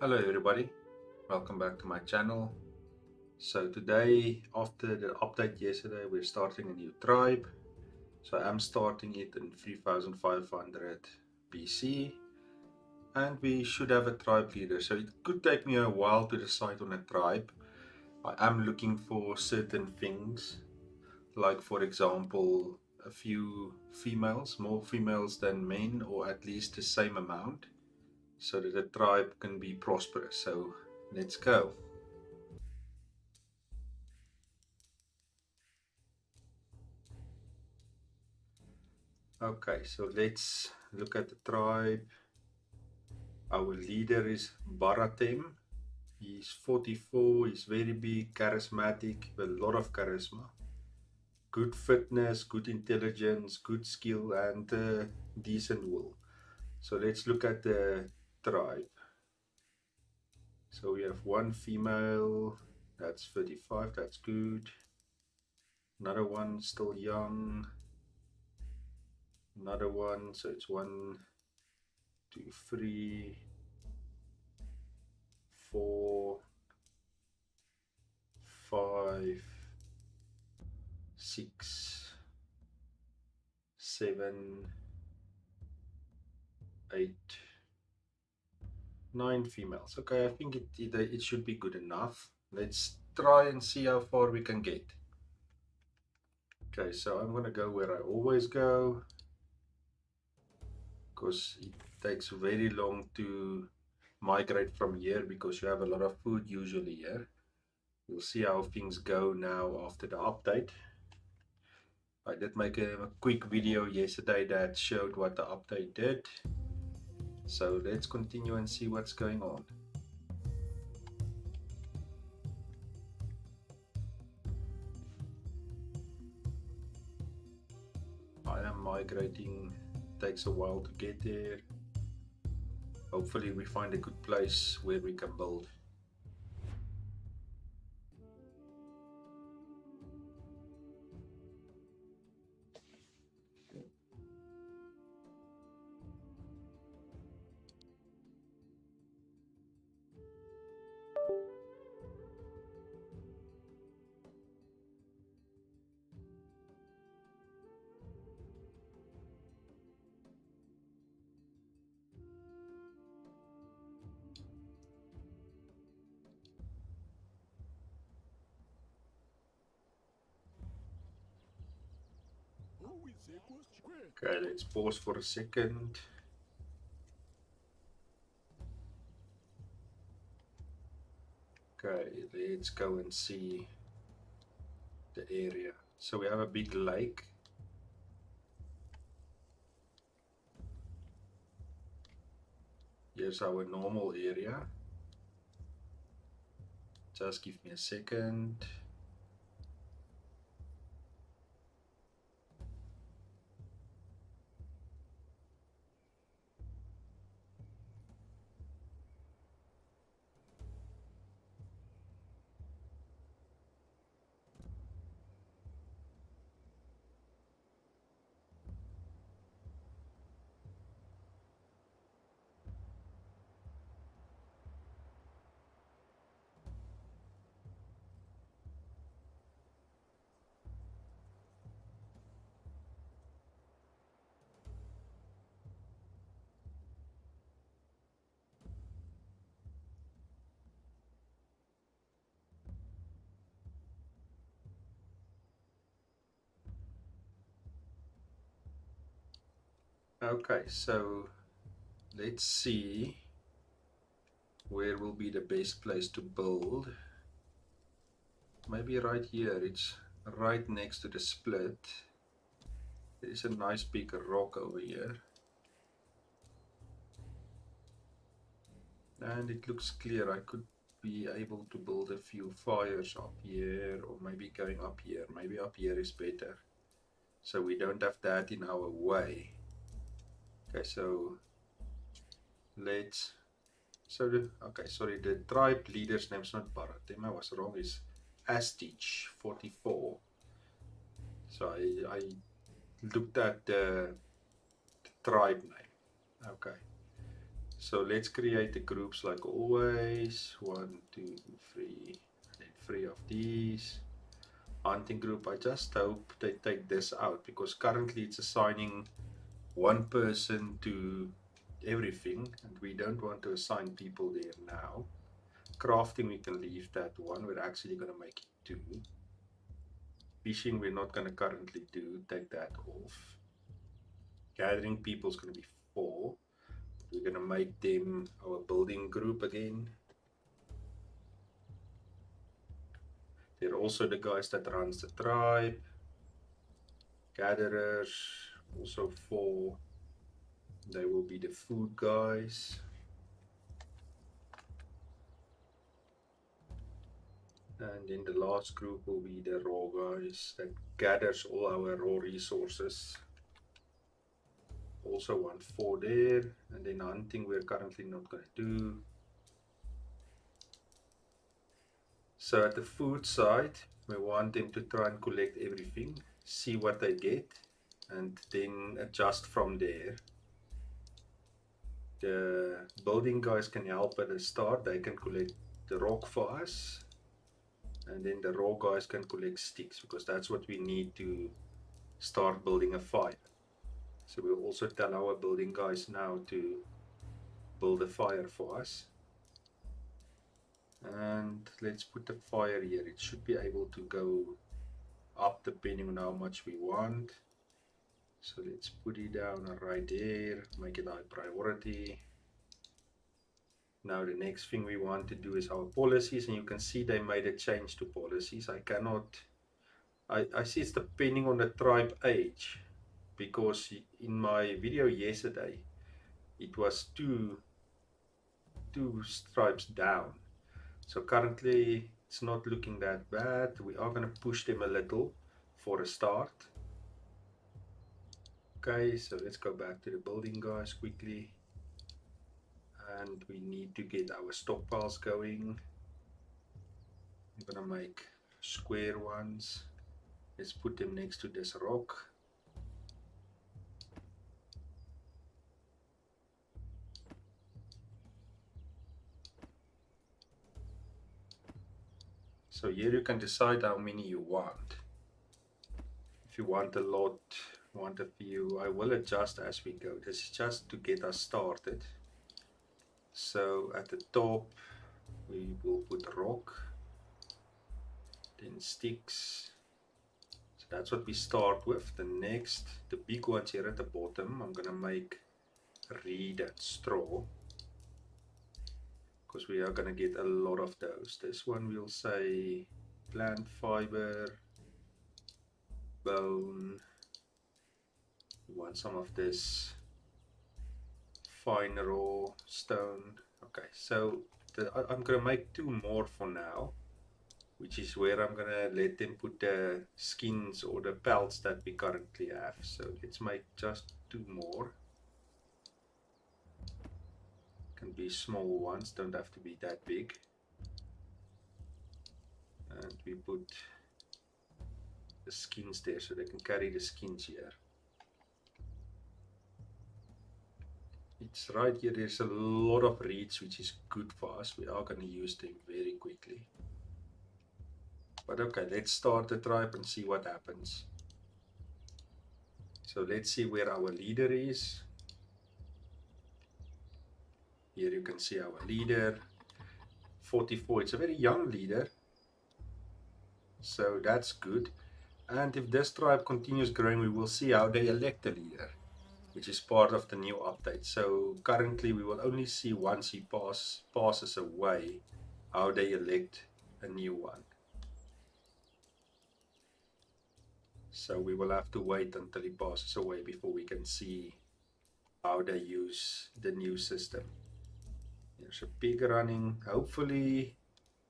Hello everybody, welcome back to my channel. So today, after the update yesterday, we're starting a new tribe. So I'm starting it in 3500 BC, and we should have a tribe leader. So it could take me a while to decide on a tribe. I am looking for certain things, like for example a few females, more females than men, or at least the same amount, so that the tribe can be prosperous. So let's go. Okay, so let's look at the tribe. Our leader is Baratem. He's 44, he's very big, charismatic, with a lot of charisma. Good fitness, good intelligence, good skill, and decent will. So let's look at the tribe. So we have one female, that's 35, that's good. Another one, still young. Another one, so it's 1, 2, 3, 4, 5, 6, 7, 8, 9 females. Okay, I think it should be good enough. Let's try and see how far we can get. Okay, so I'm gonna go where I always go, because it takes very long to migrate from here because you have a lot of food usually here. We'll see how things go now after the update. I did make a quick video yesterday that showed what the update did. So let's continue and see what's going on. I am migrating, takes a while to get there. Hopefully we find a good place where we can build. Okay, let's pause for a second. Okay, let's go and see the area. So we have a big lake. Here's our normal area. Just give me a second. Okay, so let's see where will be the best place to build. Maybe right here, it's right next to the split. There is a nice big rock over here. And it looks clear. I could be able to build a few fires up here, or maybe going up here. Maybe up here is better, so we don't have that in our way. Okay, so let's okay, sorry, the tribe leader's name's not Baratem, I was wrong, is Astich 44. So I looked at the tribe name. Okay, So let's create the groups like always. 1, 2, 3, and then 3 of these. Hunting group, I just hope they take this out, because currently it's assigning one person to everything, and we don't want to assign people there now. Crafting, we can leave that one. We're actually going to make it 2. Fishing, we're not going to currently do. Take that off. Gathering people is going to be 4. We're going to make them our building group again. They're also the guys that runs the tribe. Gatherers, also 4. They will be the food guys. And then the last group will be the raw guys that gathers all our raw resources. Also 1, 4 there. And then hunting we're currently not going to do. So at the food side, we want them to try and collect everything, see what they get, and then adjust from there. The building guys can help at the start. They can collect the rock for us, and then the raw guys can collect sticks, because that's what we need to start building a fire. So we'll also tell our building guys now to build a fire for us. And let's put the fire here. It should be able to go up depending on how much we want. So let's put it down right there, make it high priority. Now the next thing we want to do is our policies, and you can see they made a change to policies. I see it's depending on the tribe age, because in my video yesterday it was two stripes down. So currently it's not looking that bad. We are going to push them a little for a start. Okay, so let's go back to the building guys quickly. And we need to get our stockpiles going. I'm going to make square ones. Let's put them next to this rock. So here you can decide how many you want. If you want a lot, want a few, I will adjust as we go. This is just to get us started. So at the top we will put rock, then sticks. So that's what we start with. The next, the big ones here at the bottom, I'm gonna make reed and straw, because we are gonna get a lot of those. This one we'll say plant fiber, bone. We want some of this fine raw stone. Okay, so I'm gonna make 2 more for now, which is where I'm gonna let them put the skins or the pelts that we currently have. So let's make just 2 more. Can be small ones, don't have to be that big. And we put the skins there so they can carry the skins here. It's right here, there's a lot of reeds, which is good for us. We are going to use them very quickly. But okay, let's start the tribe and see what happens. So let's see where our leader is. Here you can see our leader, 44. It's a very young leader, so that's good. And if this tribe continues growing, we will see how they elect a leader, which is part of the new update. So currently we will only see once he passes away how they elect a new one. So we will have to wait until he passes away before we can see how they use the new system. There's a pig running. Hopefully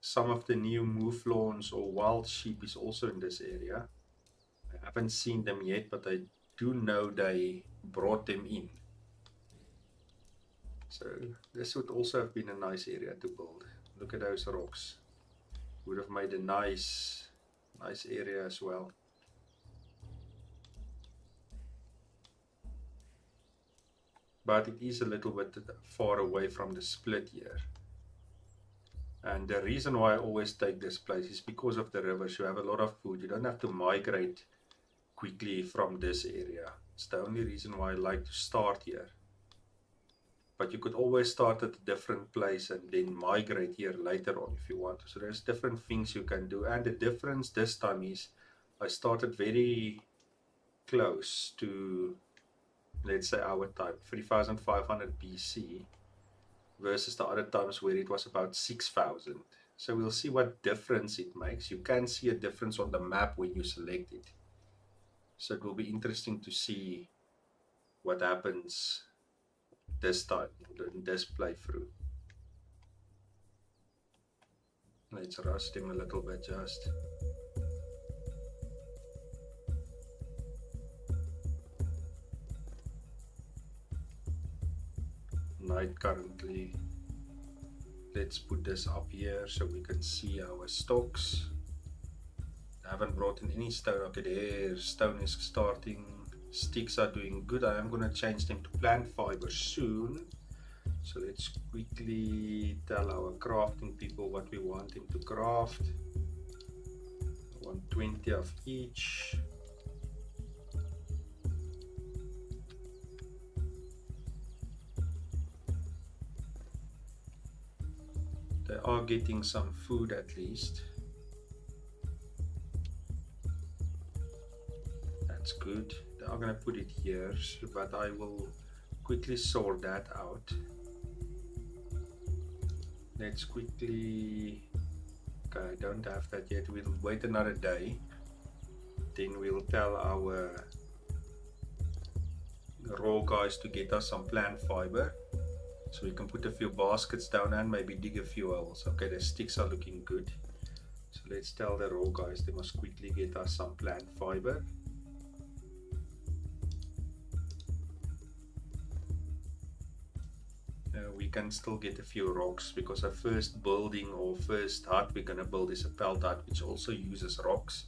some of the new mouflons or wild sheep is also in this area. I haven't seen them yet, but I do know they brought them in. So this would also have been a nice area to build. Look at those rocks. Would have made a nice area as well. but it is a little bit far away from the split here. And the reason why I always take this place is because of the rivers. You have a lot of food. You don't have to migrate quickly from this area. It's the only reason why I like to start here. But you could always start at a different place and then migrate here later on if you want to. So there's different things you can do. And the difference this time is I started very close to, let's say, our time, 3500 BC, versus the other times where it was about 6000. So we'll see what difference it makes. You can see a difference on the map when you select it. So it will be interesting to see what happens this time in this playthrough. Let's rust him a little bit just. Night currently. Let's put this up here so we can see our stocks. I haven't brought in any stone. Okay, there, stone is starting. Sticks are doing good. I am going to change them to plant fiber soon. So let's quickly tell our crafting people what we want them to craft. I want 20 of each. They are getting some food at least. That's good. They are going to put it here, but I will quickly sort that out. Let's quickly, okay, I don't have that yet. We'll wait another day. Then we'll tell our raw guys to get us some plant fiber. So we can put a few baskets down and maybe dig a few holes. Okay, the sticks are looking good. So let's tell the raw guys they must quickly get us some plant fiber. We can still get a few rocks because our first building or first hut we're going to build is a pelt hut which also uses rocks.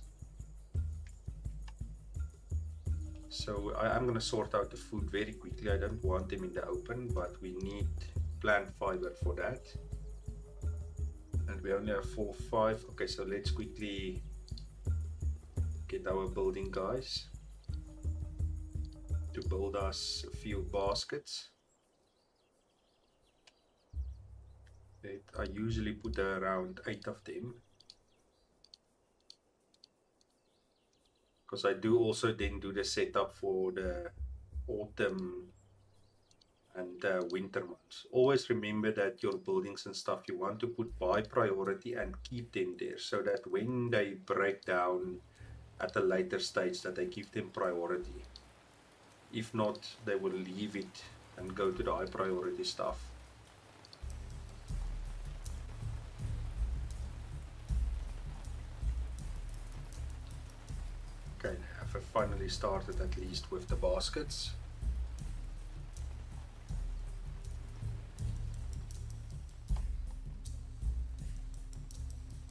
So I'm going to sort out the food very quickly. I don't want them in the open, but we need plant fiber for that. And we only have 4 or 5. Okay, so let's quickly get our building guys to build us a few baskets. I usually put around 8 of them, because I do also then do the setup for the autumn and winter months. Always remember that your buildings and stuff you want to put by priority and keep them there so that when they break down at a later stage that they give them priority. If not, they will leave it and go to the high priority stuff. Okay, I've finally started at least with the baskets.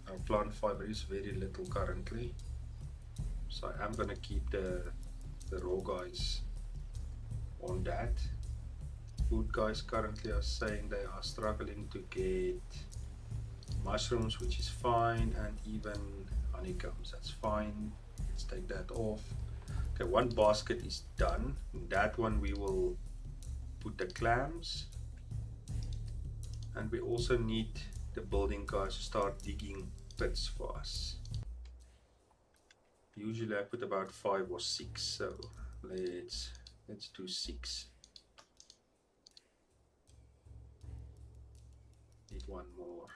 Our plant fiber is very little currently, so I am going to keep the raw guys on that. Food guys currently are saying they are struggling to get mushrooms, which is fine, and even honeycombs, that's fine. Let's take that off. Okay, one basket is done. In that one we will put the clams, and we also need the building guys to start digging pits for us. Usually I put about 5 or 6, so let's do 6. Need one more.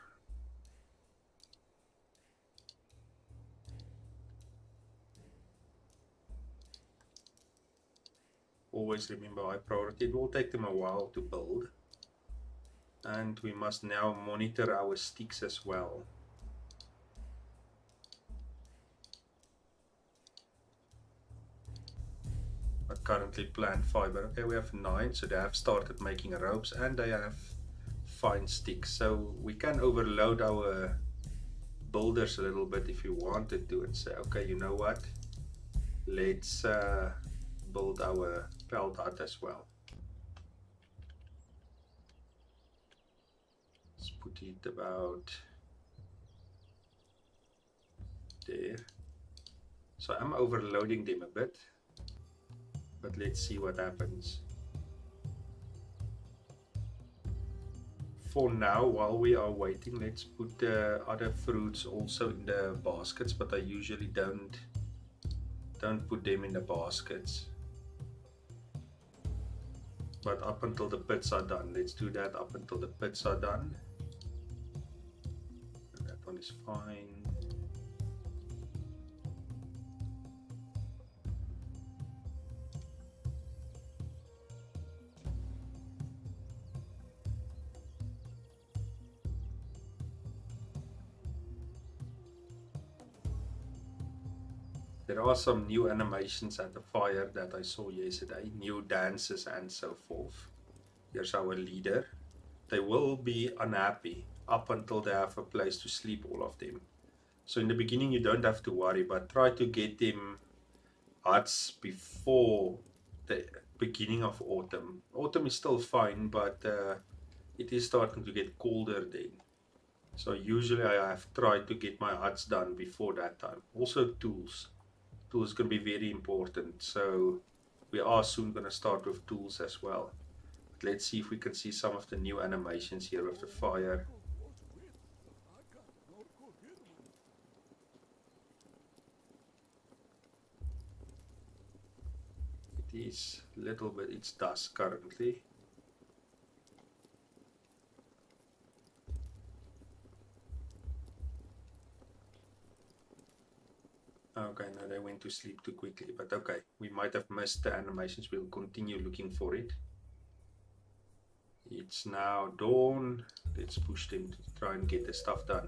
Always remember high priority. It will take them a while to build, and we must now monitor our sticks as well. But currently plant fiber. Okay, we have 9, so they have started making ropes and they have fine sticks. So we can overload our builders a little bit if you wanted to and say, okay, you know what? Let's build our pelt hut as well. Let's put it about there. So I'm overloading them a bit, but let's see what happens. For now, while we are waiting, let's put the other fruits also in the baskets, but I usually don't put them in the baskets. But up until the pits are done, let's do that up until the pits are done. That one is fine. There are some new animations at the fire that I saw yesterday, new dances and so forth. Here's our leader. They will be unhappy up until they have a place to sleep, all of them. So in the beginning you don't have to worry, but try to get them huts before the beginning of autumn. Autumn is still fine, but it is starting to get colder then. So usually I have tried to get my huts done before that time. Also tools. Tools can be very important. So we are soon going to start with tools as well. But let's see if we can see some of the new animations here with the fire. It is a little bit, it's dusk currently. Okay, no, they went to sleep too quickly, but okay, we might have missed the animations. We'll continue looking for it. It's now dawn. Let's push them to try and get the stuff done.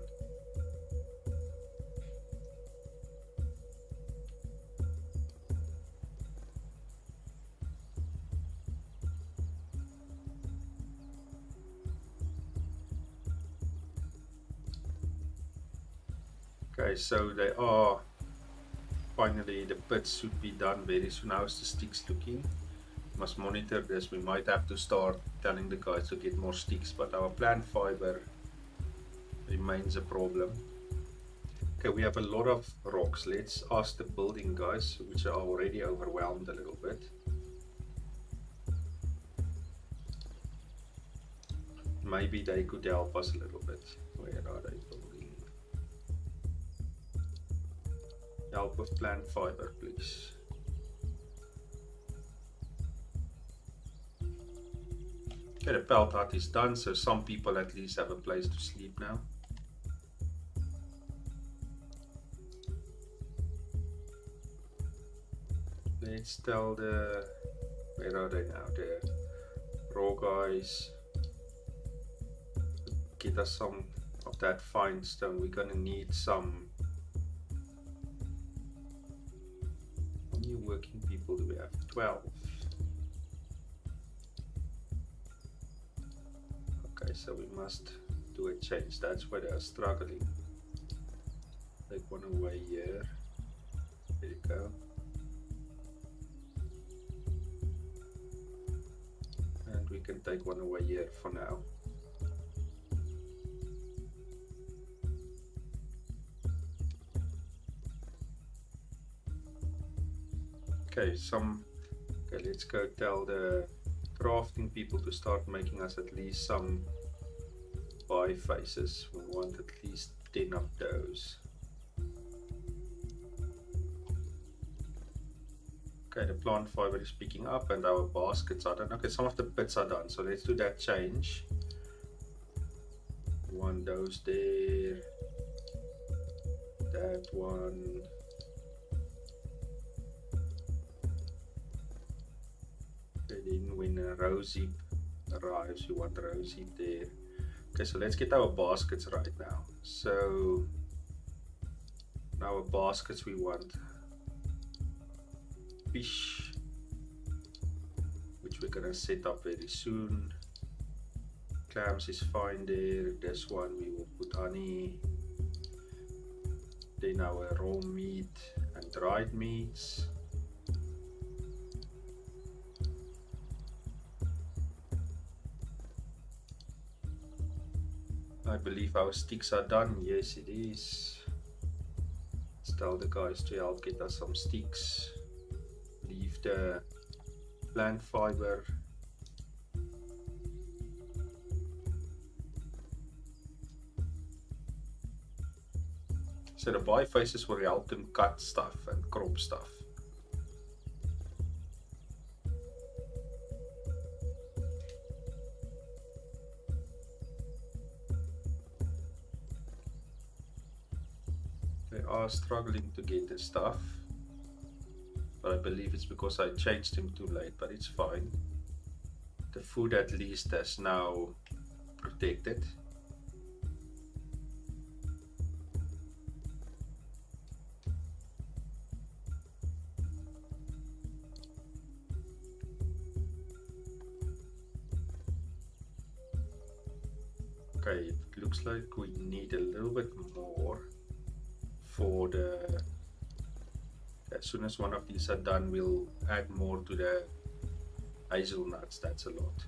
Okay, so they are finally, the pits should be done very soon. How's the sticks looking? Must monitor this. We might have to start telling the guys to get more sticks, but our plant fiber remains a problem. Okay, we have a lot of rocks. Let's ask the building guys, which are already overwhelmed a little bit. Maybe they could help us a little bit. Where are they building? Help with plant fiber, please. Okay, the pelt hut is done, so some people at least have a place to sleep now. Let's tell the, where are they now, the raw guys, get us some of that fine stone. We're gonna need some. How many working people do we have? 12. Okay, so we must do a change. That's why they are struggling. Take one away here. There you go. And we can take one away here for now. Okay, let's go tell the crafting people to start making us at least some pie faces. We want at least 10 of those. Okay, the plant fiber is picking up and our baskets are done. Okay, some of the pits are done, so let's do that change. We want those there, that one. Okay, then when a rose heap arrives, we want a rose heap there. Okay, so let's get our baskets right now. So in our baskets we want fish, which we're gonna set up very soon. Clams is fine there. This one we will put honey. Then our raw meat and dried meats. I believe our sticks are done. Yes, it is. Let's tell the guys to help get us some sticks. Leave the plant fiber. So the bifaces will help them cut stuff and crop stuff. They are struggling to get the stuff, but I believe it's because I changed them too late, but it's fine. The food at least is now protected. Okay, it looks like we need a little bit more for the, as soon as one of these are done, we'll add more to the hazelnuts. That's a lot.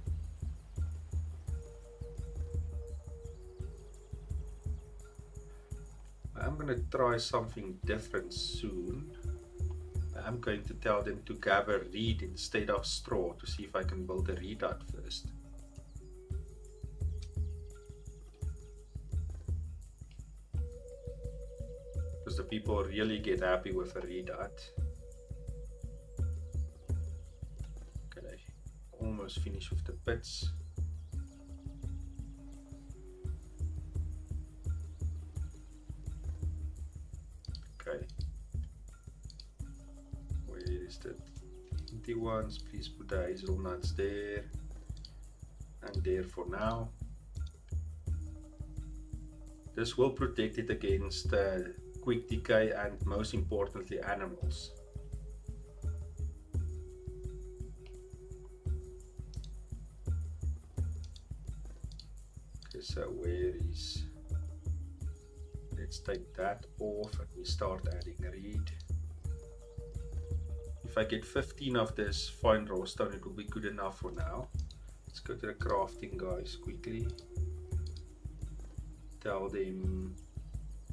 I'm gonna try something different soon. I'm going to tell them to gather reed instead of straw to see if I can build a reed hut first. Because the people really get happy with a reed hut. Okay, almost finished with the pits. Okay. Where is the empty ones? Please put the hazelnuts there and there for now. This will protect it against quick decay and most importantly animals. Okay, so where is, let's take that off and we start adding reed. If I get 15 of this fine raw stone, it will be good enough for now. Let's go to the crafting guys quickly. Tell them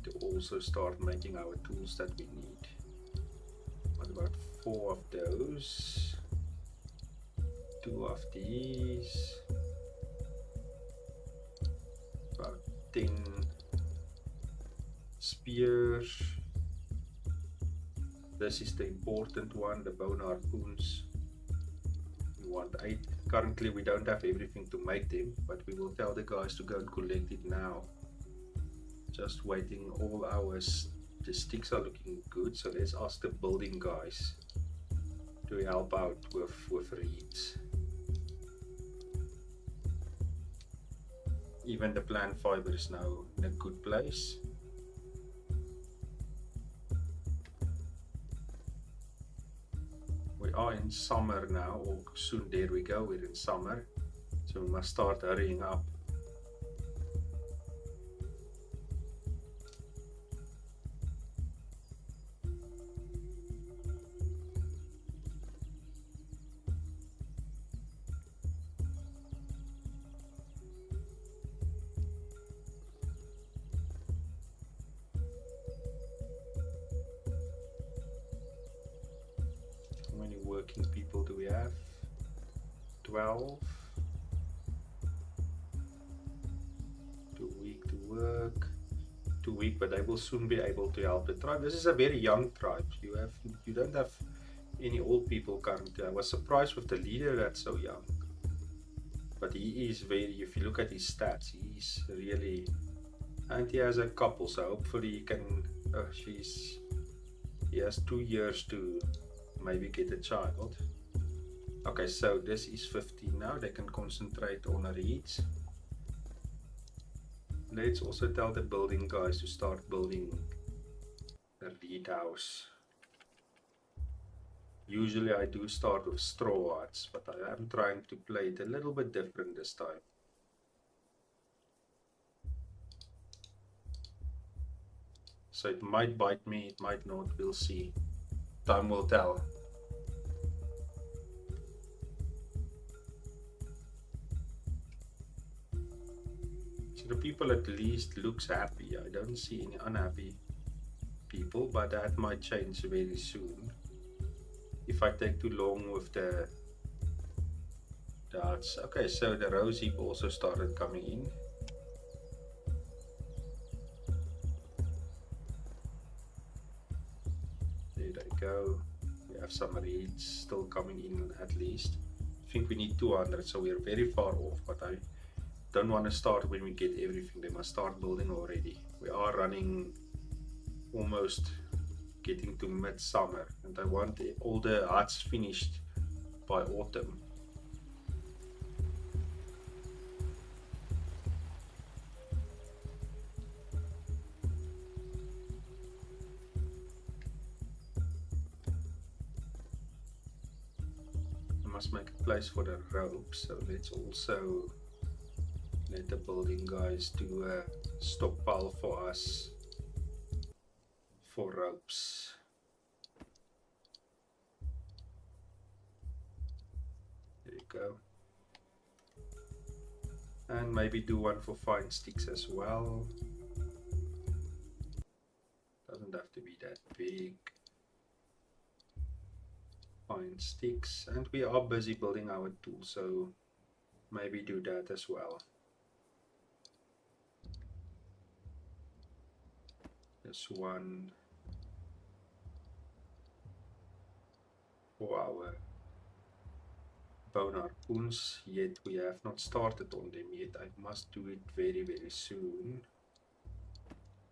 to also start making our tools that we need. What about 4 of those? 2 of these. About 10 spears. This is the important one, the bone harpoons. We want 8. Currently we don't have everything to make them, but we will tell the guys to go and collect it now. Just waiting, all hours. The sticks are looking good, so let's ask the building guys to help out with reeds. Even the plant fiber is now in a good place. We are in summer now, or soon, there we go, we're in summer, so we must start hurrying up. How many working people do we have? 12. Too weak to work. Too weak, but they will soon be able to help the tribe. This is a very young tribe. You don't have any old people currently. I was surprised with the leader that's so young. But he is very, if you look at his stats, he's really, and he has a couple, so hopefully he can, he has 2 years to maybe get a child. Okay, so this is 15 now. They can concentrate on reeds. Let's also tell the building guys to start building a reed house. Usually I do start with straw huts, but I am trying to play it a little bit different this time. So it might bite me, it might not, we'll see. Time will tell. So the people at least looks happy. I don't see any unhappy people, but that might change very soon if I take too long with the dots. Okay, so the rose heap also started coming in. There they go. We have some reeds still coming in at least. I think we need 200, so we're very far off, but I don't want to start when we get everything. They must start building already. We are running almost getting to midsummer, and I want all the huts finished by autumn. I must make a place for the ropes, so let's also let the building guys do a stockpile for us for ropes. There you go. And maybe do one for fine sticks as well. Doesn't have to be that big. Fine sticks. And we are busy building our tool, so maybe do that as well. This one for our bone harpoons, yet we have not started on them yet. I must do it very, very soon.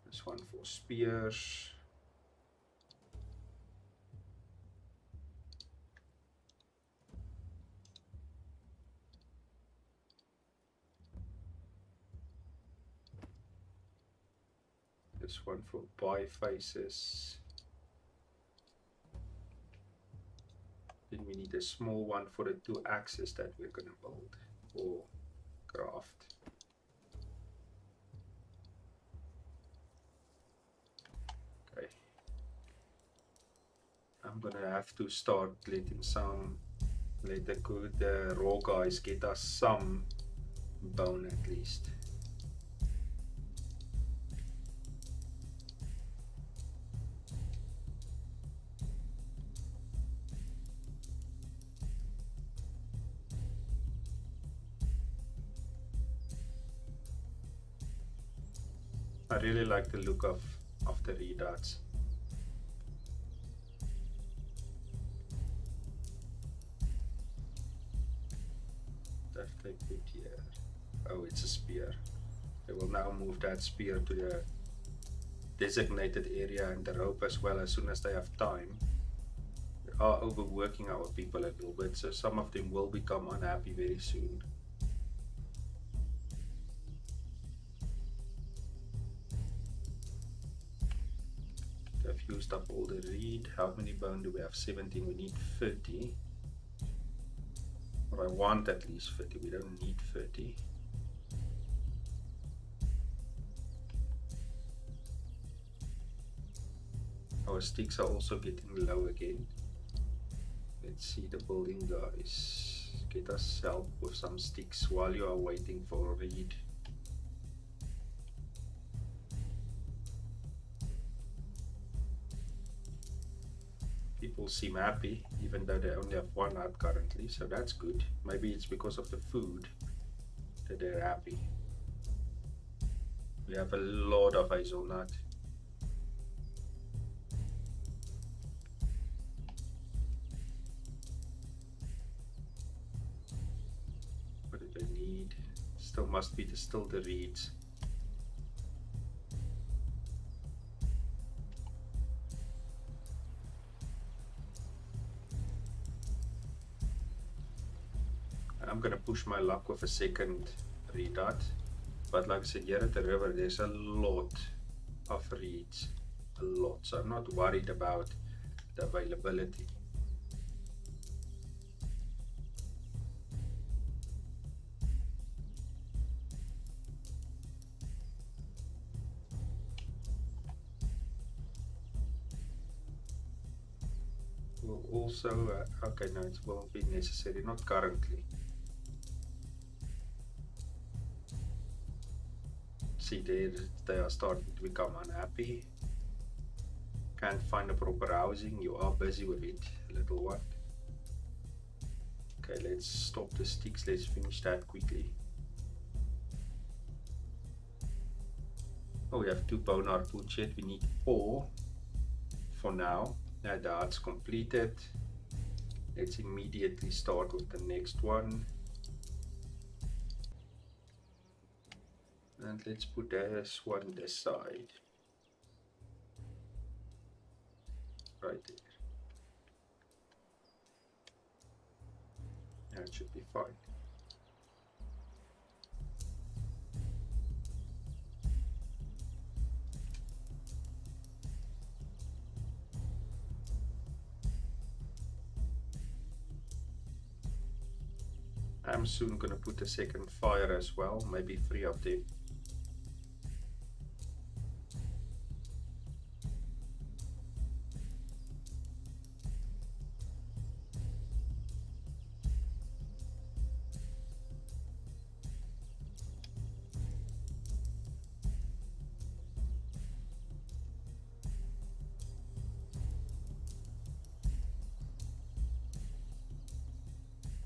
This one for spears. This one for bifaces. Then we need a small one for the 2 axes that we're going to build or craft. Okay. I'm going to have to start letting let the raw guys get us some bone at least. I really like the look of the redots. That they put here. Oh, it's a spear. They will now move that spear to the designated area and the rope as well as soon as they have time. We are overworking our people a little bit, so some of them will become unhappy very soon. I've used up all the reed. How many bone do we have? 17. We need 30. Or I want at least 30. We don't need 30. Our sticks are also getting low again. Let's see the building guys. Get us help with some sticks while you are waiting for a reed. People seem happy, even though they only have 1 hut currently, so that's good. Maybe it's because of the food that they're happy. We have a lot of hazelnut. What do they need? Still must be still the reeds. I'm gonna push my luck with a second redot, but like I said, here at the river there's a lot of reeds, a lot, so I'm not worried about the availability. Will also okay, no, it won't be necessary, not currently. See there, they are starting to become unhappy. Can't find a proper housing. You are busy with it, little one. Okay, let's stop the sticks. Let's finish that quickly. Oh, we have 2 bone harpoons yet. We need 4 for now. Now that's completed. Let's immediately start with the next one. And let's put this one this side. Right there. That should be fine. I'm soon gonna put a second fire as well, maybe 3 of them.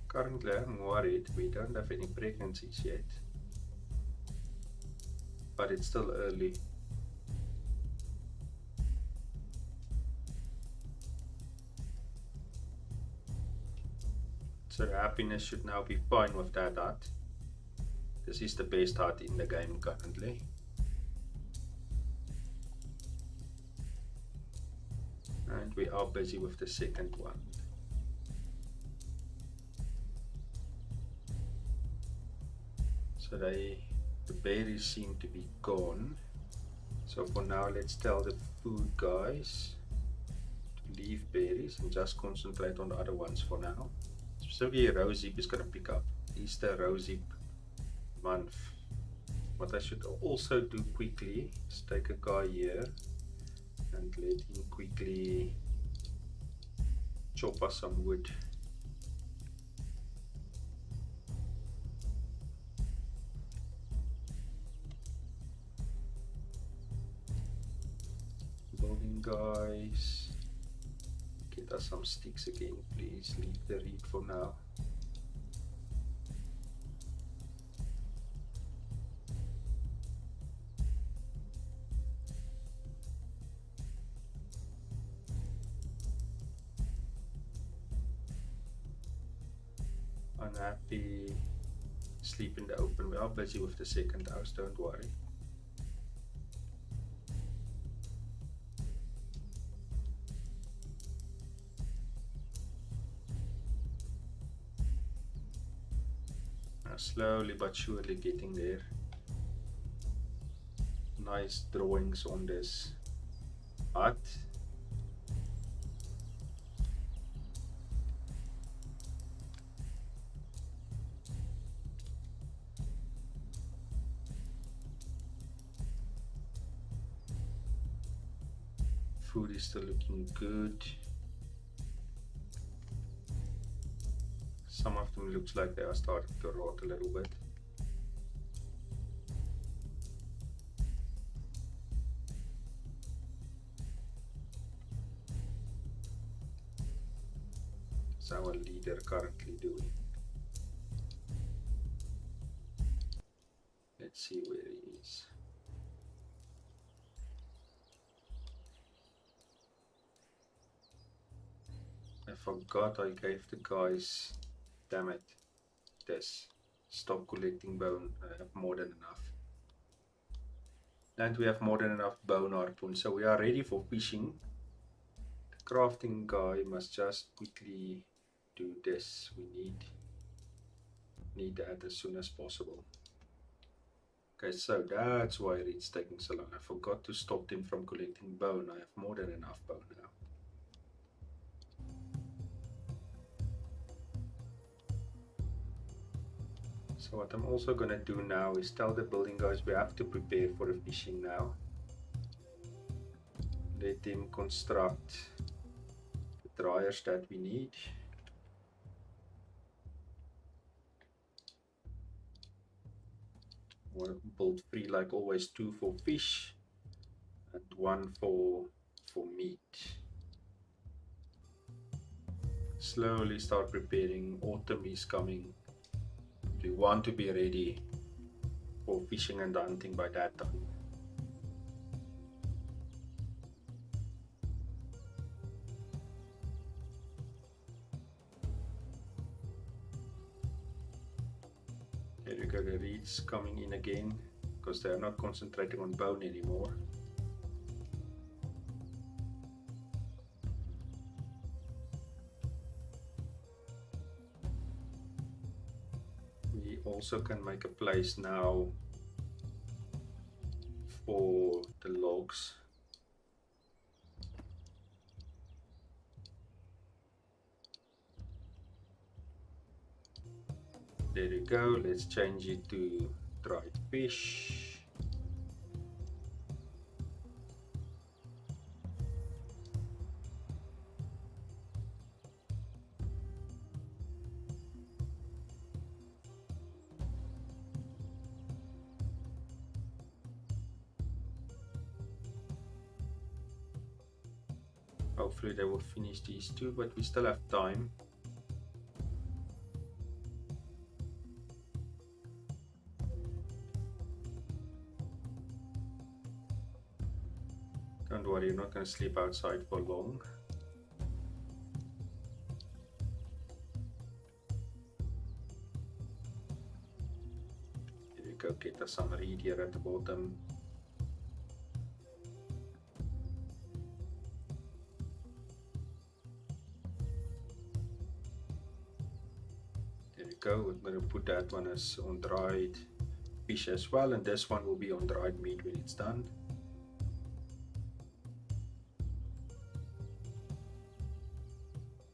Currently, I'm worried we don't have any pregnancies yet, but it's still early. So the happiness should now be fine with that hut. This is the best hut in the game currently. And we are busy with the second one. So the berries seem to be gone. So for now, let's tell the food guys to leave berries and just concentrate on the other ones for now. Specifically, rosehip is going to pick up. Easter rosehip month. What I should also do quickly is take a guy here and let him quickly chop us some wood. Building guys, get us some sticks again, please. Leave the reed for now. Unhappy, sleep in the open. We are busy with the second house, don't worry. Slowly but surely getting there. Nice drawings on this hut. Food is still looking good. Some of them looks like they are starting to rot a little bit. What's our leader currently doing? Let's see where he is. I forgot I gave the guys, damn it, this. Stop collecting bone. I have more than enough. And we have more than enough bone harpoons, so we are ready for fishing. The crafting guy must just quickly do this. We need that as soon as possible. Okay, so that's why it's taking so long. I forgot to stop them from collecting bone. I have more than enough bone now. So what I'm also gonna do now is tell the building guys we have to prepare for the fishing now. Let them construct the dryers that we need. build 3 like always, 2 for fish and 1 for meat. Slowly start preparing. Autumn is coming. We want to be ready for fishing and hunting by that time. There we go, the reeds coming in again because they are not concentrating on bone anymore. We also can make a place now for the logs. There you go, let's change it to dried fish. Hopefully they will finish these two, but we still have time. Don't worry, you're not going to sleep outside for long. Here we go, get us some reed here at the bottom. There we go, we're going to put that one as on dried fish as well, and this one will be on dried meat when it's done.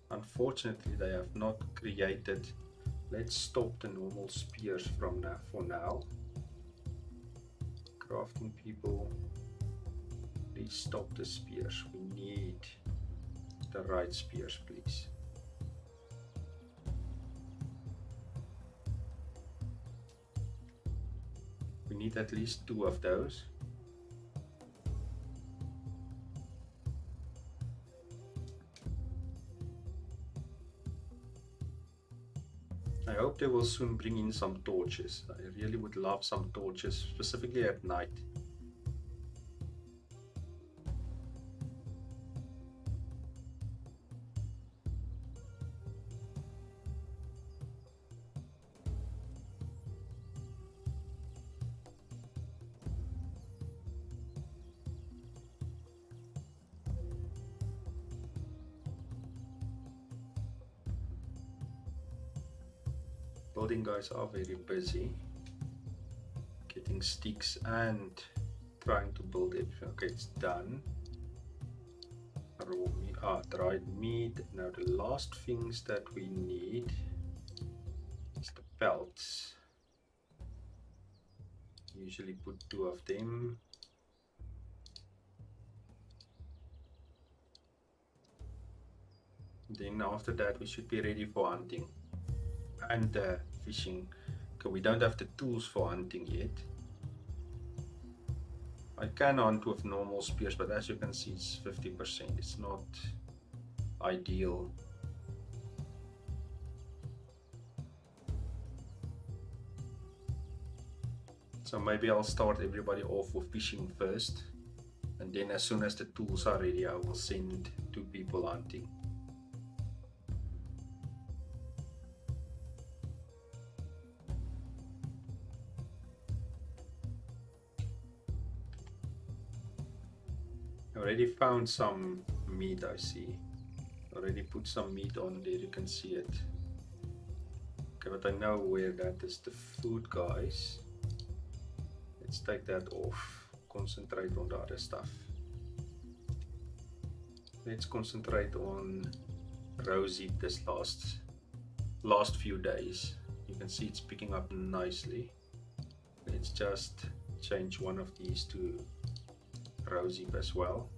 Unfortunately, they have not created. Let's stop the normal spears from now for now. Crafting people, please stop the spears. We need the right spears, please. We need at least 2 of those. I hope they will soon bring in some torches. I really would love some torches, specifically at night. Building guys are very busy getting sticks and trying to build it. Okay, it's done. Raw meat, dried meat. Now the last things that we need is the pelts. Usually put 2 of them. Then after that we should be ready for hunting and fishing. Okay, we don't have the tools for hunting yet. I can hunt with normal spears, but as you can see it's 50%. It's not ideal. So maybe I'll start everybody off with fishing first, and then as soon as the tools are ready I will send 2 people hunting. Already found some meat, I see. Already put some meat on there, you can see it. Okay, but I know where that is. The food, guys. Let's take that off. Concentrate on the other stuff. Let's concentrate on Rosie this last few days. You can see it's picking up nicely. Let's just change one of these to Rosie as well.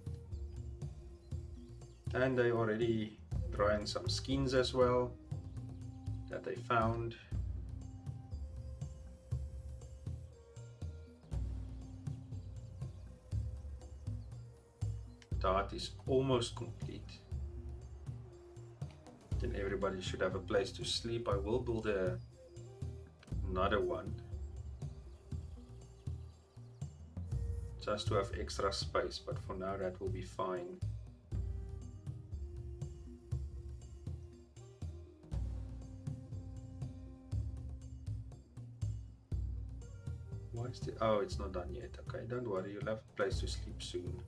And they already drying some skins as well that they found. the hut is almost complete. Then everybody should have a place to sleep. I will build another one just to have extra space, but for now that will be fine. Why is the, oh, it's not done yet. Okay, don't worry, you'll have a place to sleep soon.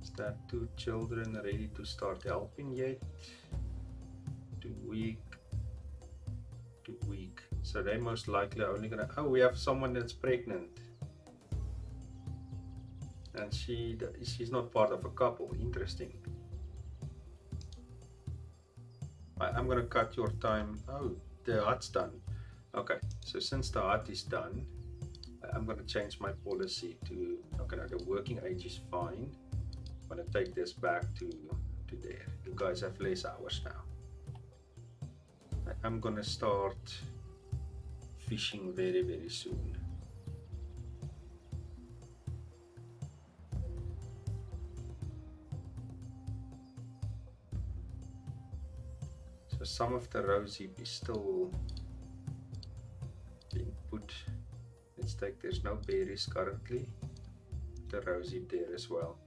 Is that 2 children ready to start helping yet? 2 week. 2 week. So they most likely are only gonna, oh, we have someone that's pregnant. And she's not part of a couple. Interesting. I'm gonna cut your time. Oh, the hut's done. Okay, so since the hut is done, I'm gonna change my policy to, okay, now the working age is fine. I'm gonna take this back to there. You guys have less hours now. I'm gonna start fishing very, very soon. So some of the rose heap is still being put. Let's take, there's no berries currently. The rose heap there as well.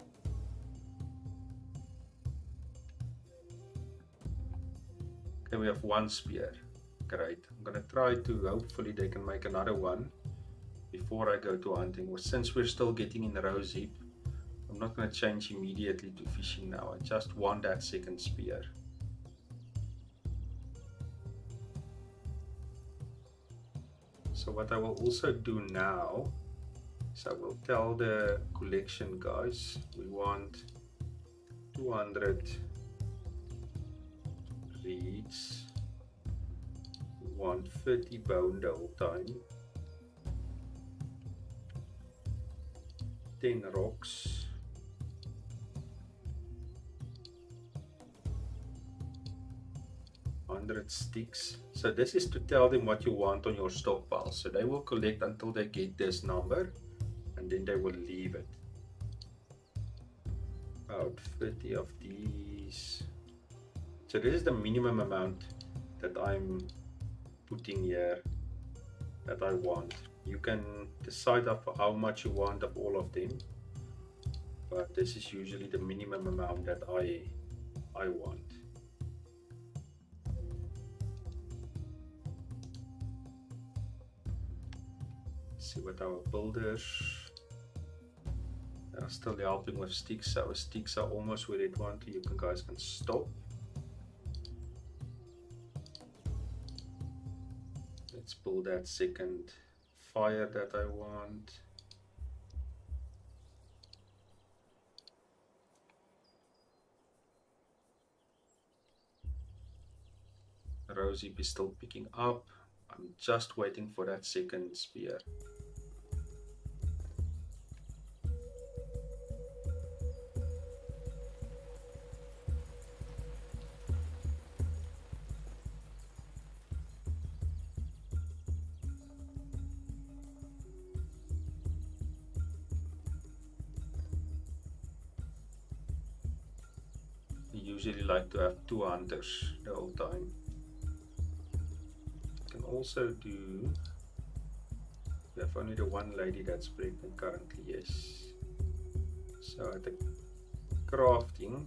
Okay, we have 1 spear. Great. I'm gonna try to, hopefully they can make another one before I go to hunting. Well, since we're still getting in the rose heap, I'm not gonna change immediately to fishing now. I just want that 2nd spear. So what I will also do now is I will tell the collection guys we want 200 reeds, we want 30 bone the whole time, 10 rocks, 100 sticks. So this is to tell them what you want on your stockpile. So they will collect until they get this number and then they will leave it. About 30 of these. So this is the minimum amount that I'm putting here that I want. You can decide of how much you want of all of them, but this is usually the minimum amount that I want. See what our builders are still helping with sticks. Our sticks are almost where they want to. You guys can stop. Let's pull that 2nd fire that I want. Rose heap is still picking up. I'm just waiting for that 2nd spear. Usually like to have 2 hunters the whole time. You can also do, we have only the 1 lady that's pregnant currently, yes. So at the crafting,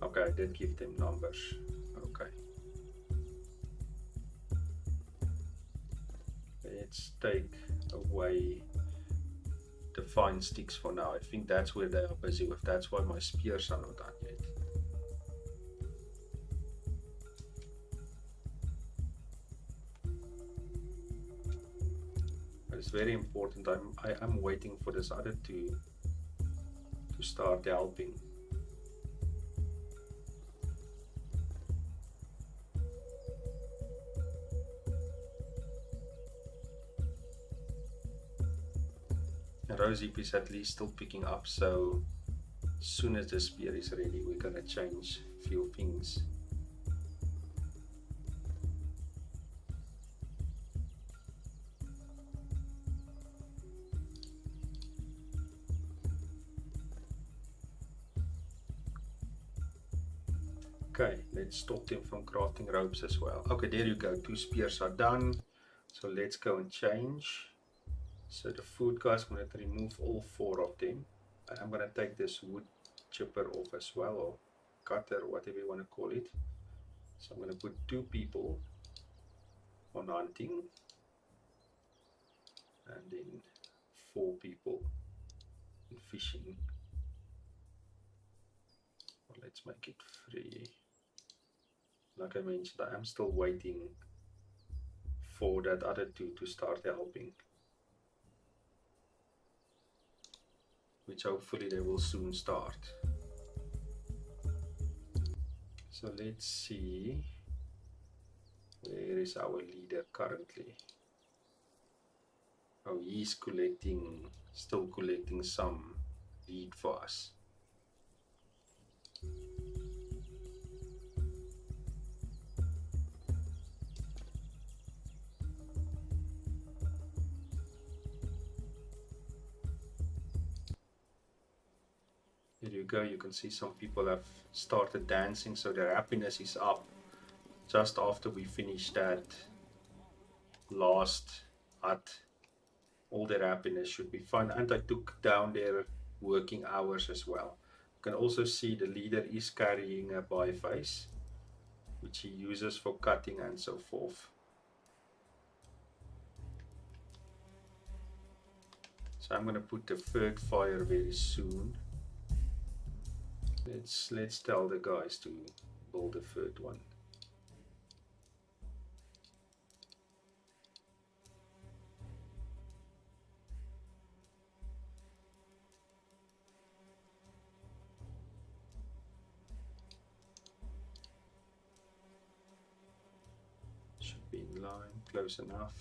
okay, I did give them numbers, okay. Let's take away the fine sticks for now. I think that's where they are busy with. That's why my spears are not done yet. But it's very important. I'm waiting for this other 2 to start helping. Rose heap is at least still picking up, so as soon as the spear is ready, we're gonna change a few things. Okay, let's stop them from crafting ropes as well. Okay, there you go. 2 spears are done. So let's go and change. So the food guys, I'm going to remove all 4 of them. And I'm going to take this wood chipper off as well, or cutter, or whatever you want to call it. So I'm going to put 2 people on hunting. And then 4 people in fishing. Well, let's make it free. Like I mentioned, I am still waiting for that other 2 to start helping, which hopefully they will soon start. So let's see, where is our leader currently? Oh, he's still collecting some lead for us. There you go, you can see some people have started dancing, so their happiness is up just after we finish that last hut. All their happiness should be fun, and I took down their working hours as well. You can also see the leader is carrying a biface, which he uses for cutting and so forth. So I'm going to put the 3rd fire very soon. Let's tell the guys to build the 3rd one. Should be in line, close enough.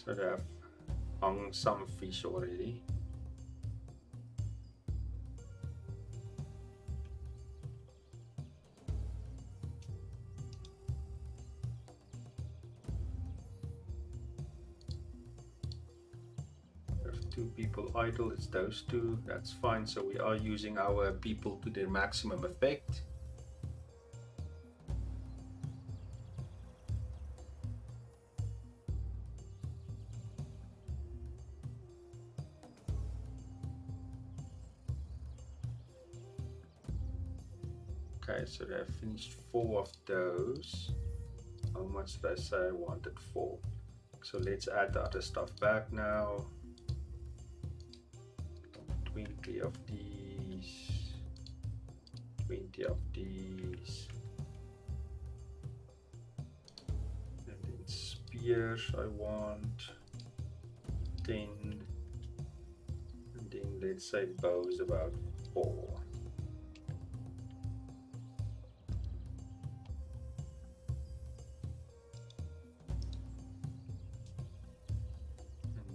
So they have hung some fish already. We have 2 people idle, it's those 2, that's fine. So we are using our people to their maximum effect. Okay, so they have finished 4 of those. How much did I say I wanted? 4. So let's add the other stuff back now. 20 of these. 20 of these. And then spears I want 10. And then let's say bows about 4.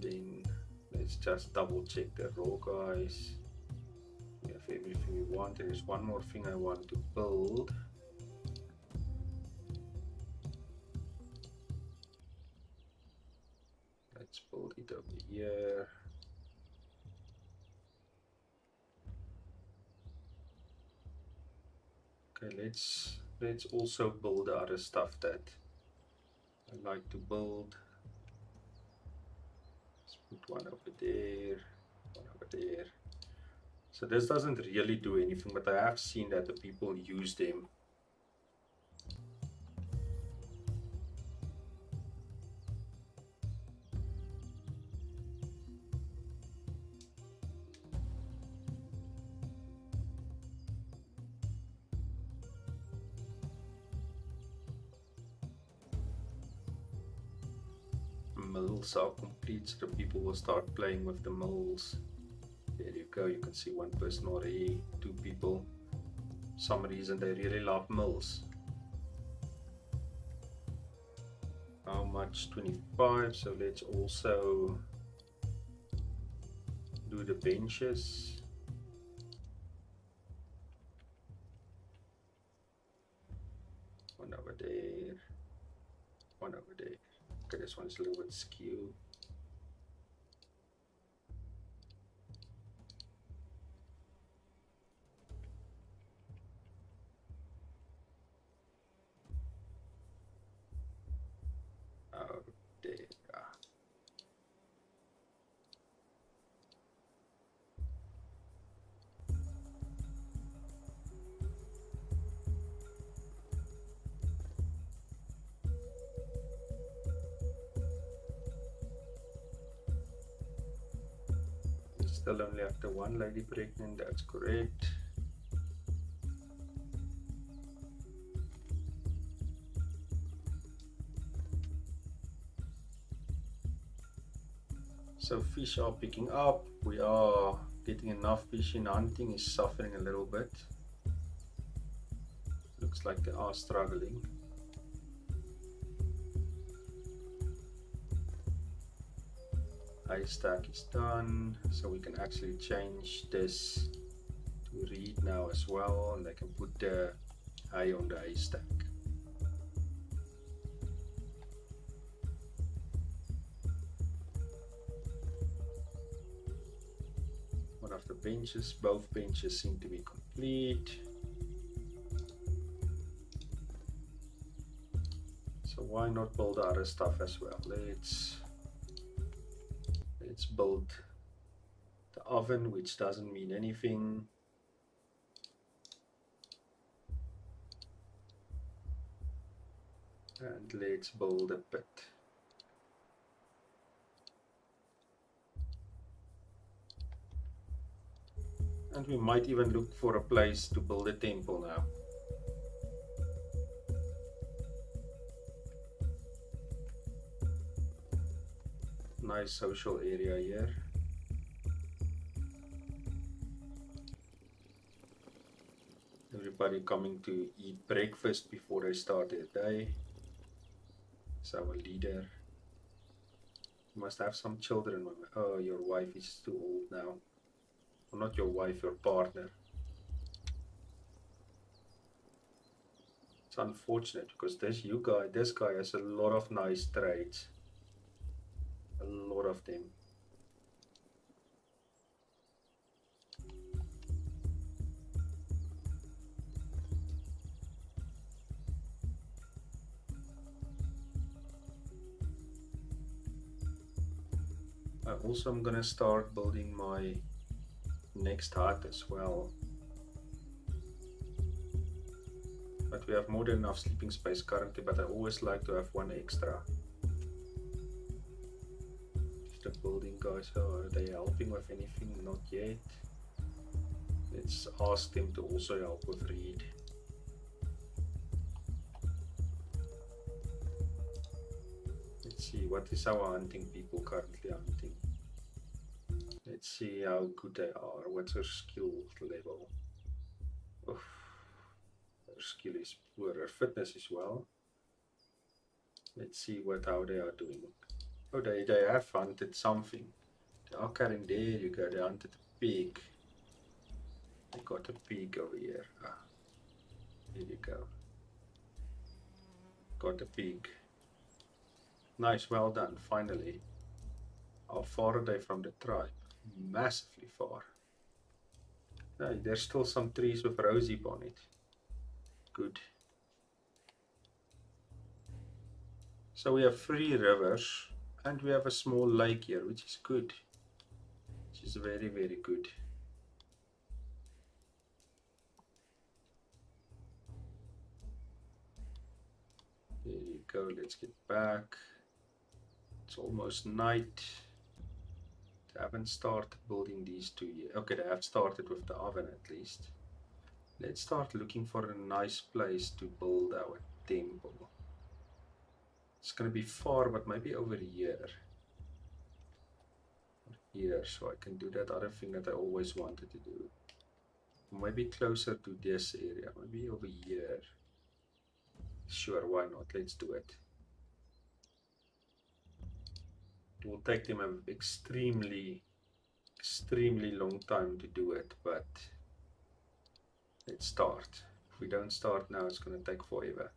Then let's just double check the raw guys. We have everything we want. There is one more thing I want to build. Let's build it over here. Okay, let's also build the other stuff that I like to build. Put one over there, one over there. So this doesn't really do anything, but I have seen that the people use them. Mills are complete, so the people will start playing with the mills. There you go, you can see 1 person already, 2 people. For some reason they really love mills. How much? 25, so let's also do the benches. One over there, one over there. Okay, this one's a little bit skew. Oh, there. We still only have the one lady pregnant, that's correct. So fish are picking up. We are getting enough fish in. Hunting is suffering a little bit. Looks like they are struggling. Haystack is done, so we can actually change this to read now as well, and they can put the hay on the haystack. One of the benches, both benches seem to be complete. So why not build other stuff as well? Let's build the oven, which doesn't mean anything. And let's build a pit. And we might even look for a place to build a temple now. Nice social area here. Everybody coming to eat breakfast before they start their day. It's our leader. You must have some children. Oh, your wife is too old now. Well, not your wife, your partner. It's unfortunate because this guy has a lot of nice traits. A lot of them. I'm gonna start building my next hut as well. But we have more than enough sleeping space currently, but I always like to have one extra. The building guys, are they helping with anything? Not yet. Let's ask them to also help with read. Let's see, what is our hunting people currently hunting? Let's see how good they are. What's her skill level? Oof. Her skill is poor. Her fitness is well. Let's see how they are doing. Oh, they have hunted something. They are carrying, there you go, they hunted a pig. They got a pig over here. Ah, there you go. Got a pig. Nice, well done, finally. How far are they from the tribe? Massively far. Hey, there's still some trees with rosehip on it. Good. So we have 3 rivers and we have a small lake here, which is good. Which is very, very good. There you go, let's get back. It's almost night. They haven't started building these 2 yet. Okay, they have started with the oven at least. Let's start looking for a nice place to build our temple. It's gonna be far, but maybe over here. Here, so I can do that other thing that I always wanted to do. Maybe closer to this area, maybe over here. Sure, why not? Let's do it. It will take them an extremely extremely long time to do it, but let's start. If we don't start now, it's going to take forever.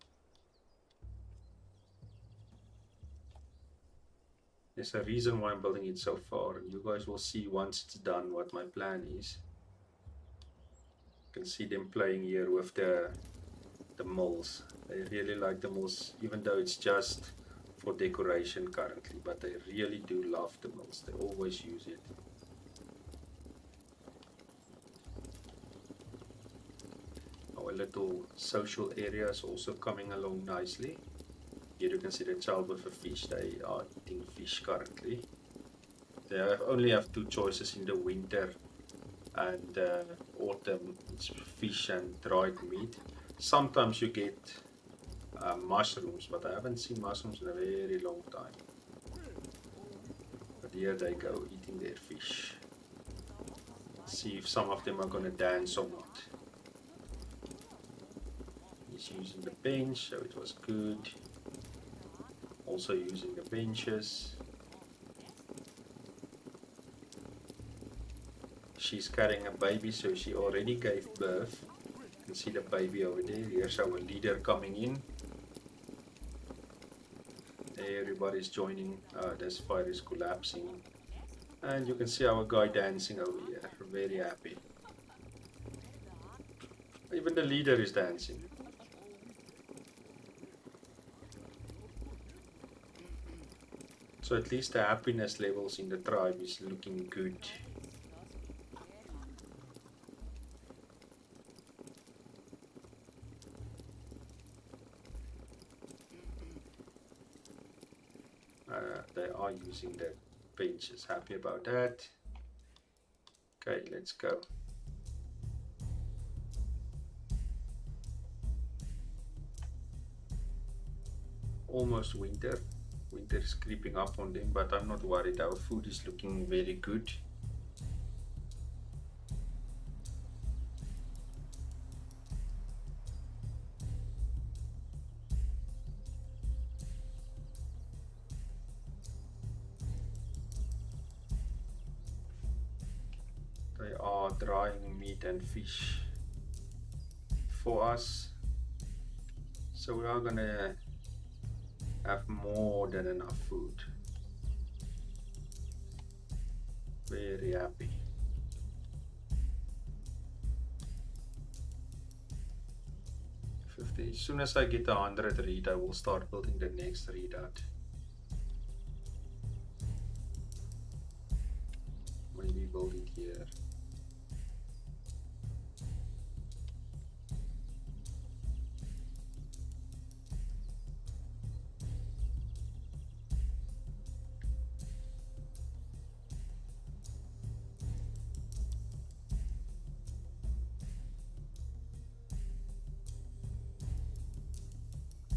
There's a reason why I'm building it so far, and you guys will see once it's done what my plan is. You can see them playing here with the mills. They really like the mills, even though it's just for decoration currently, but they really do love the mills. They always use it. Our little social area is also coming along nicely. Here you can see the child with a fish. They are eating fish currently. They only have two choices in the winter and autumn. It's fish and dried meat. Sometimes you get mushrooms, but I haven't seen mushrooms in a very long time. But here they go, eating their fish. Let's see if some of them are going to dance or not. He's using the bench, so it was good. Also using the benches. She's carrying a baby, so she already gave birth. You can see the baby over there. Here's our leader coming in. Everybody's joining. This fire is collapsing. And you can see our guy dancing over here. Very happy. Even the leader is dancing. So at least the happiness levels in the tribe is looking good. They are using the benches. Happy about that. Okay, let's go. Almost winter. Winter is creeping up on them, but I'm not worried. Our food is looking very good. They are drying meat and fish for us. So we are gonna have more than enough food. Very happy. As soon as I get 100 read, I will start building the next readout. Maybe build it here.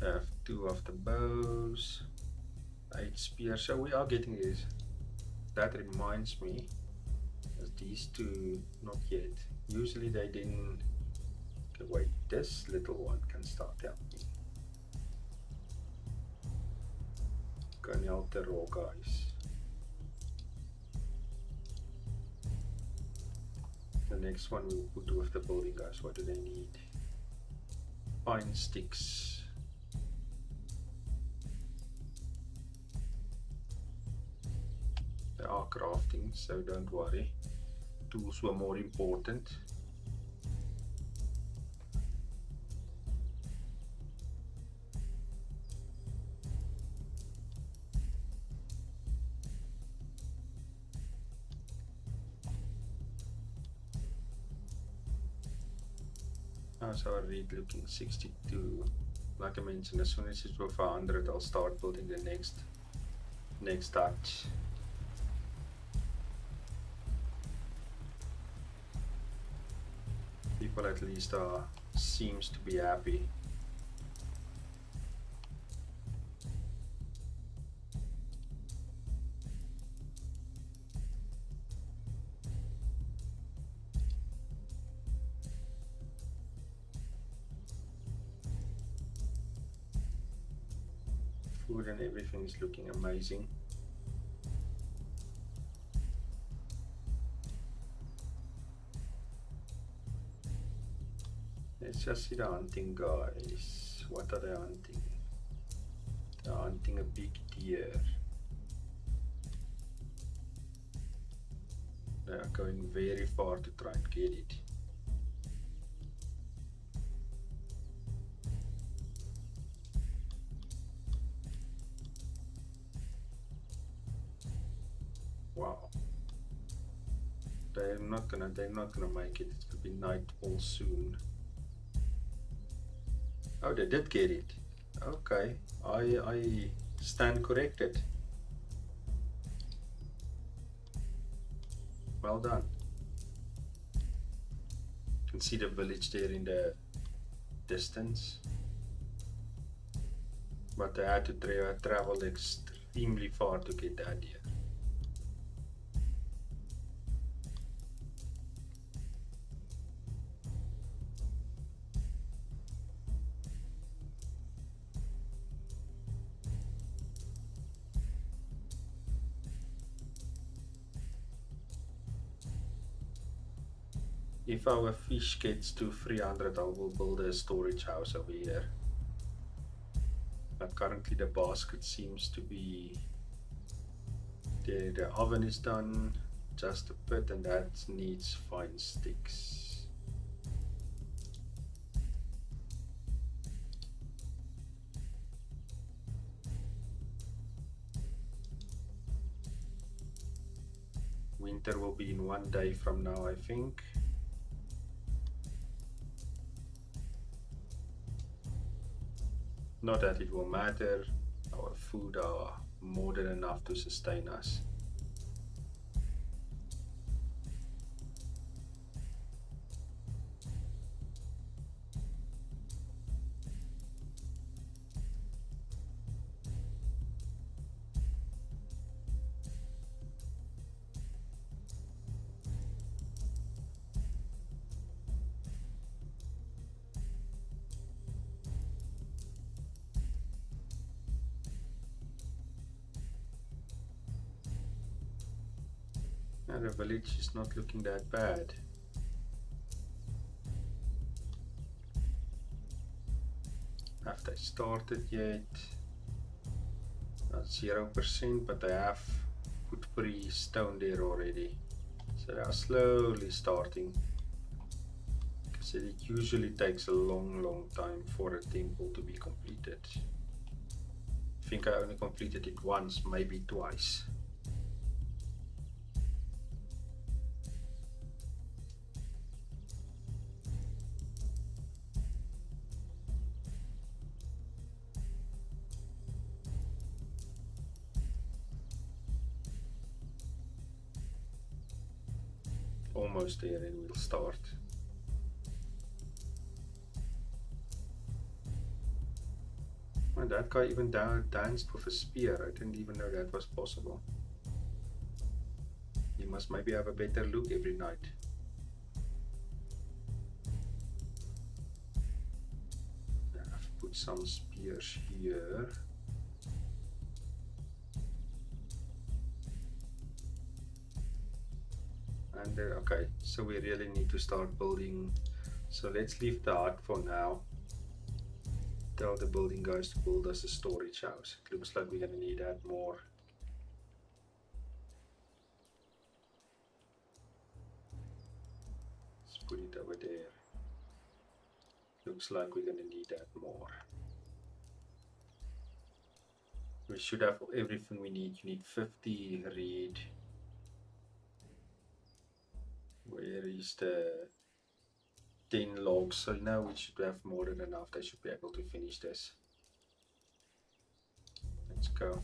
Have 2 of the bows, 8 spears, so we are getting this. That reminds me, these 2 not yet. Usually they didn't. Okay, wait, this little one can start helping. Can help the raw guys. The next one we'll put with the building guys. What do they need? Pine sticks. They are crafting, so don't worry. Tools were more important. How's our read looking? 62. Like I mentioned, as soon as it's worth 100, I'll start building the next touch. People at least seems to be happy. Food and everything is looking amazing. Let's just see the hunting guys. What are they hunting? They're hunting a big deer. They are going very far to try and get it. Wow. They're not gonna make it. It's gonna be nightfall soon. Oh, they did get it. Okay. I stand corrected. Well done. You can see the village there in the distance. But they had to travel extremely far to get that deer. If our fish gets to 300, I will build a storage house over here. But currently the basket seems to be there. The oven is done, just a pit, and that needs fine sticks. Winter will be in 1 day from now, I think. Not that it will matter, our food are more than enough to sustain us. And the village is not looking that bad. Have they started yet? Not 0%, but they have put 3 stone there already. So they are slowly starting. Because it usually takes a long time for a temple to be completed. I think I only completed it once, maybe twice. Almost there, and we'll start. And that guy even danced with a spear. I didn't even know that was possible. He must maybe have a better look every night. I've put some spears here. And okay, so we really need to start building. So let's leave the hut for now. Tell the building guys to build us a storage house. It looks like we're gonna need that more. Let's put it over there. Looks like we're gonna need that more. We should have everything we need. You need 50 reed. Where is the 10 logs? So now we should have more than enough. They should be able to finish this. Let's go.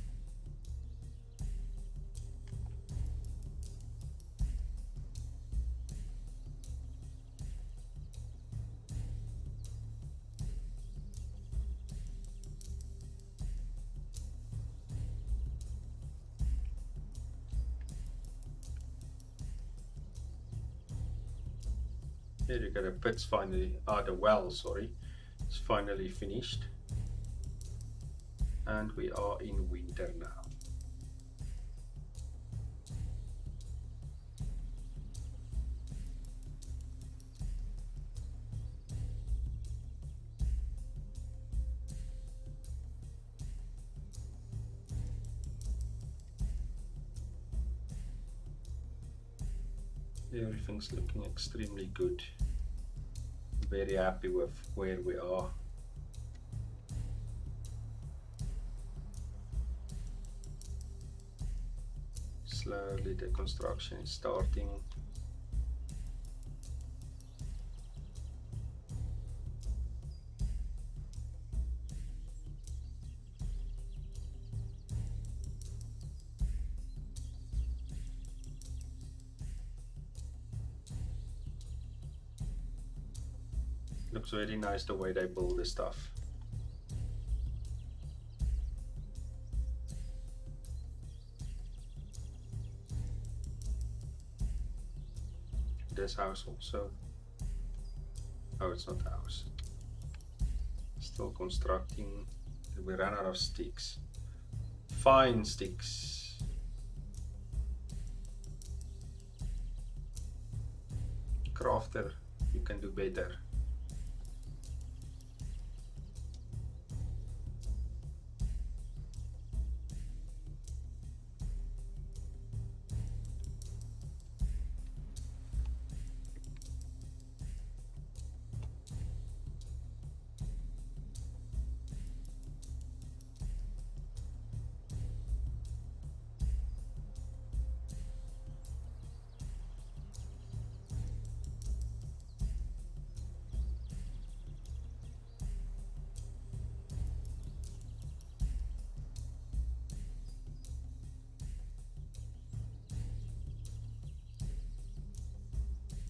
There you go, the pit's finally, the well, sorry, it's finally finished. And we are in winter now. Everything's looking extremely good. Very happy with where we are. Slowly the construction is starting. Looks very nice the way they build this stuff. This house also. Oh, it's not a house. Still constructing. We ran out of sticks. Fine sticks. Crafter, you can do better.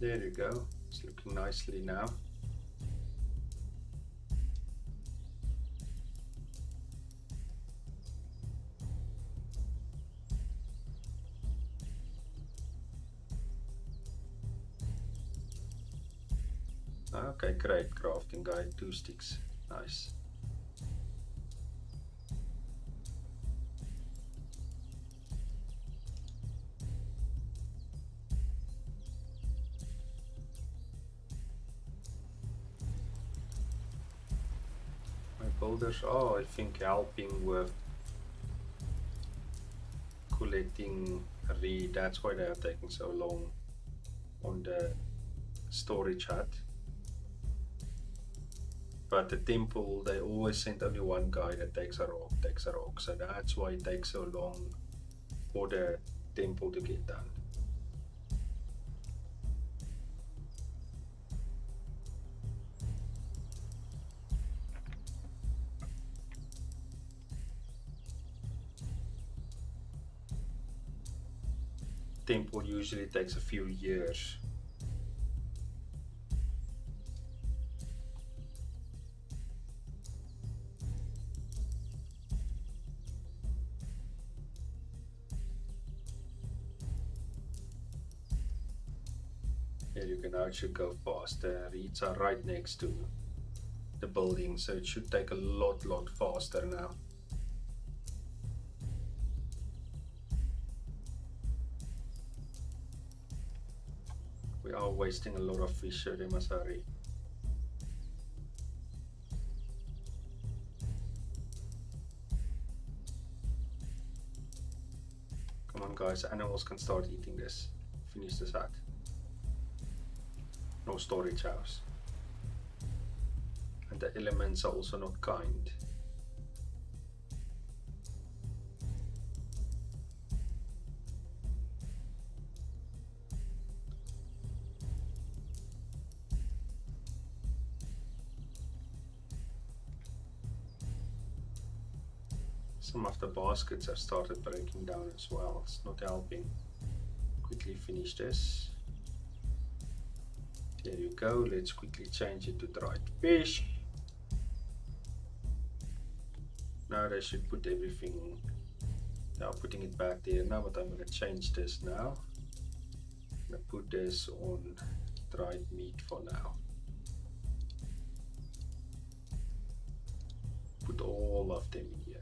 There you go. It's looking nicely now. Okay, great. Crafting guide, 2 sticks. Nice. My builders are, I think, helping with collecting reed. That's why they are taking so long on the storage hut. But the temple, they always send only one guy that takes a rock. So that's why it takes so long for the temple to get done. Temple usually takes a few years. Here you can now, it should go fast. The reeds are right next to the building, so it should take a lot faster now. We are wasting a lot of fish, so they must hurry. Come on guys, animals can start eating this. Finish this hut. No storage house. And the elements are also not kind. Some of the baskets have started breaking down as well. It's not helping. Quickly finish this. There you go. Let's quickly change it to dried fish. Now they should put everything. Now putting it back there now, but I'm going to change this now. I'm going to put this on dried meat for now. Put all of them in here.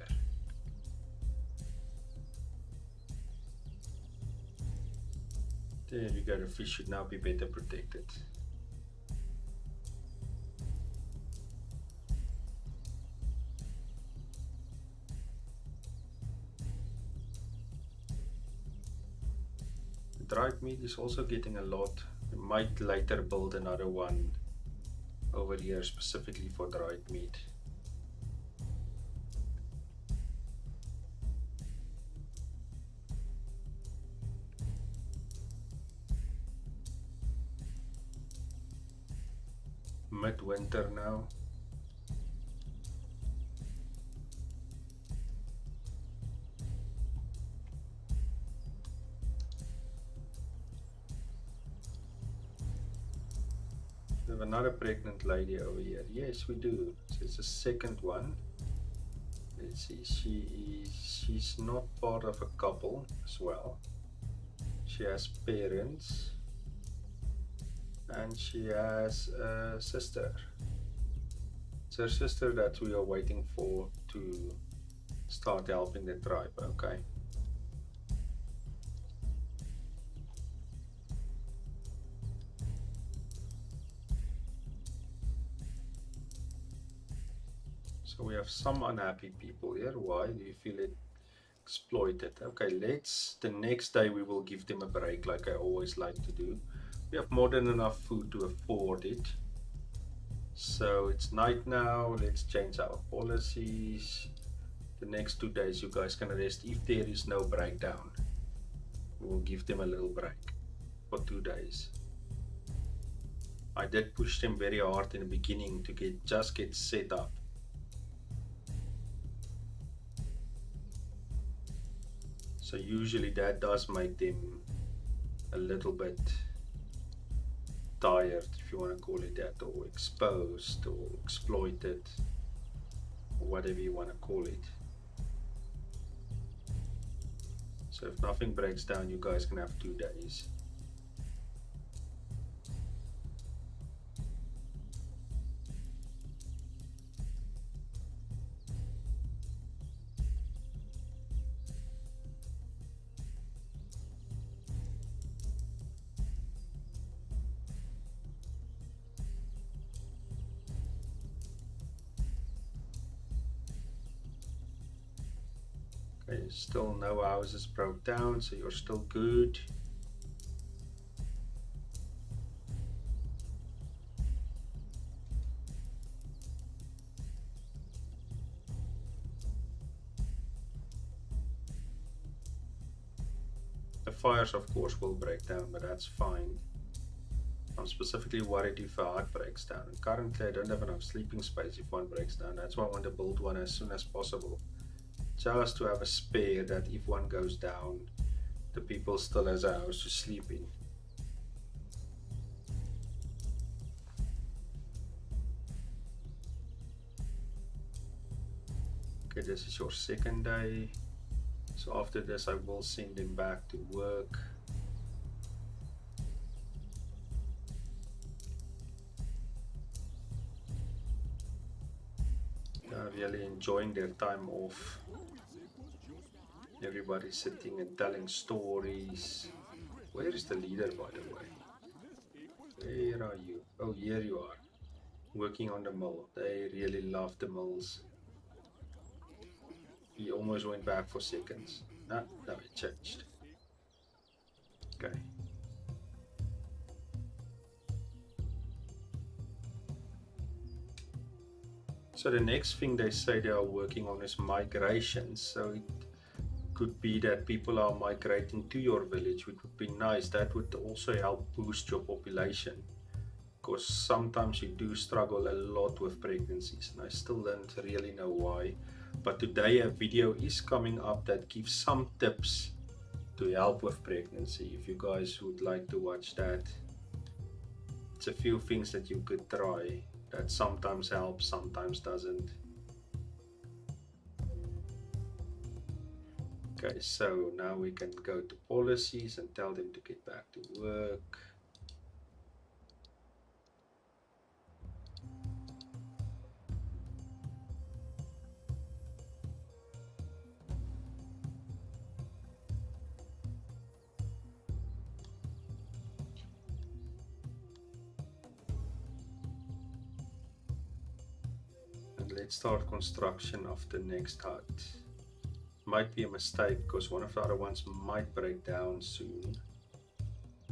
There you go, the fish should now be better protected. Dried meat is also getting a lot. We might later build another one over here specifically for dried meat. Midwinter now. We have another pregnant lady over here. Yes, we do. So it's the second one. Let's see. She's not part of a couple as well. She has parents and she has a sister. It's her sister that we are waiting for to start helping the tribe. Okay. So we have some unhappy people here. Why do you feel it exploited? Okay, the next day we will give them a break like I always like to do. We have more than enough food to afford it. So it's night now. Let's change our policies. The next 2 days you guys can rest. If there is no breakdown, we'll give them a little break for 2 days. I did push them very hard in the beginning to just get set up. So usually that does make them a little bit tired, if you want to call it that, or exposed or exploited, or whatever you want to call it. So if nothing breaks down, you guys can have 2 days. Okay, still no houses broke down, so you're still good. The fires of course will break down, but that's fine. I'm specifically worried if a hut breaks down. And currently I don't have enough sleeping space if one breaks down. That's why I want to build one as soon as possible. Just to have a spare that if one goes down, the people still has a house to sleep in. Okay, this is your second day. So after this I will send them back to work. They're really enjoying their time off. Everybody's sitting and telling stories. Where is the leader, by the way? Where are you? Oh, here you are. Working on the mill. They really love the mills. He almost went back for seconds. No, it changed. Okay. So the next thing they say they are working on is migration. So it could be that people are migrating to your village, which would be nice. That would also help boost your population, because sometimes you do struggle a lot with pregnancies, and I still don't really know why. But today a video is coming up that gives some tips to help with pregnancy. If you guys would like to watch that, it's a few things that you could try that sometimes helps, sometimes doesn't. Okay, so now we can go to policies and tell them to get back to work. And let's start construction of the next hut. Might be a mistake because one of the other ones might break down soon.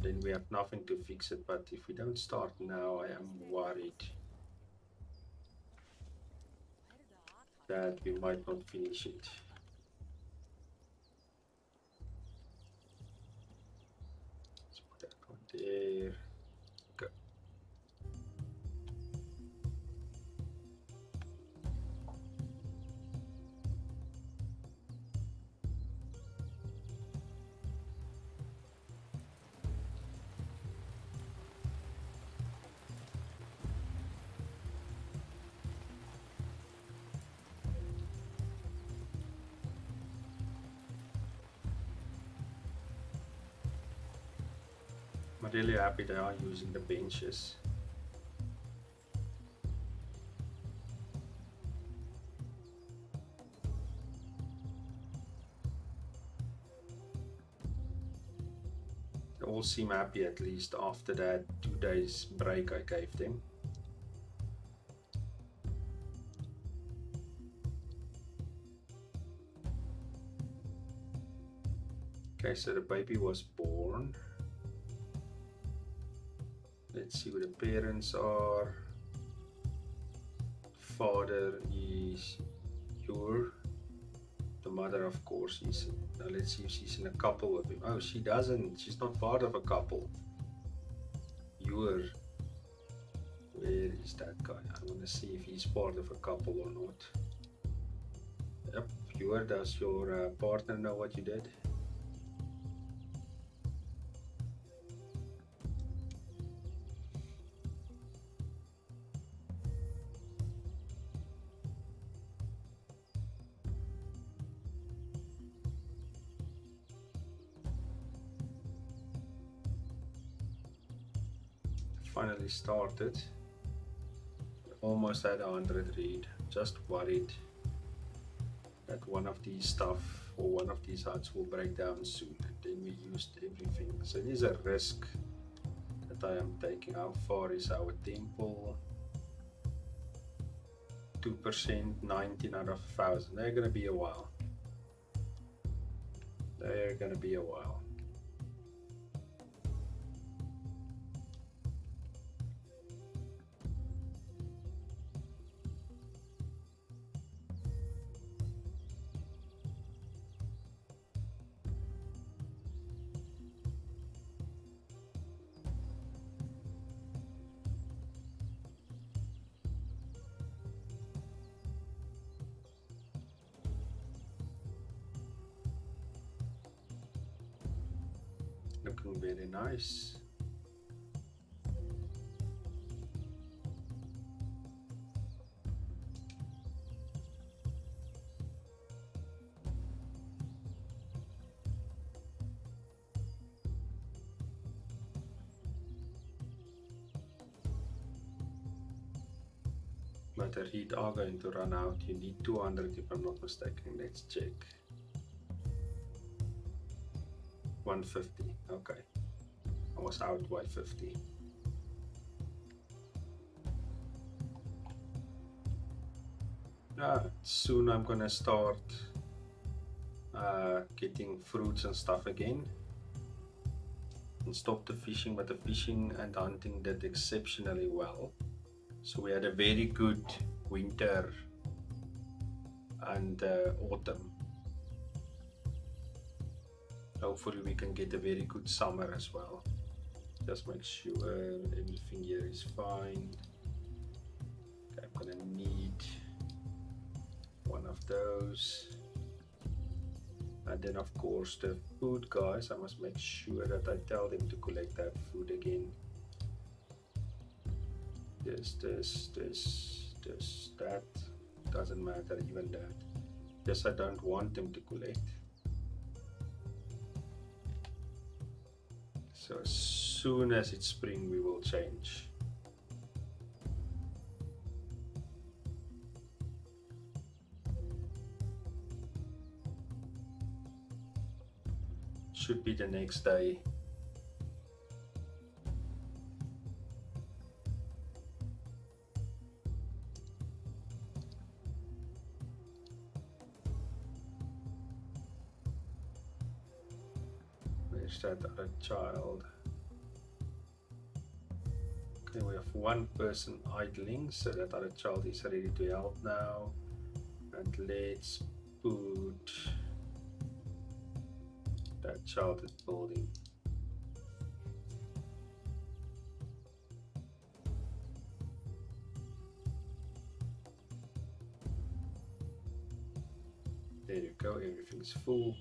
then we have nothing to fix it. But if we don't start now, I am worried that we might not finish it. Let's put that one there. Go. I'm really happy they are using the benches. They all seem happy, at least after that 2 days break I gave them. Okay, so the baby was born. Let's see who the parents are. Father is Ur. The mother, of course, is. Now let's see if she's in a couple with him. Oh, she doesn't. She's not part of a couple. Ur. Where is that guy? I want to see if he's part of a couple or not. Yep, Ur, does your partner know what you did? Finally started. Almost had 100 read. Just worried that one of these stuff or one of these huts will break down soon, and then we used everything. So it is a risk that I am taking. How far is our temple? 2%, 19 out of 1,000. They're gonna be a while. They're gonna be a while. Looking very nice. But the read are going to run out. You need 200 if I'm not mistaken. Let's check. 150. Okay. I was out by 50. Soon I'm gonna start getting fruits and stuff again. And stop the fishing, but the fishing and hunting did exceptionally well. So we had a very good winter and autumn. Hopefully we can get a very good summer as well. Just make sure everything here is fine. Okay, I'm gonna need one of those. And then of course the food guys, I must make sure that I tell them to collect that food again. This, that, doesn't matter, even that. Yes, I don't want them to collect. So as soon as it's spring, we will change. Should be the next day. Where's that other child? Okay, we have one person idling, so that other child is ready to help now. And let's put that child at building. There you go, everything's full.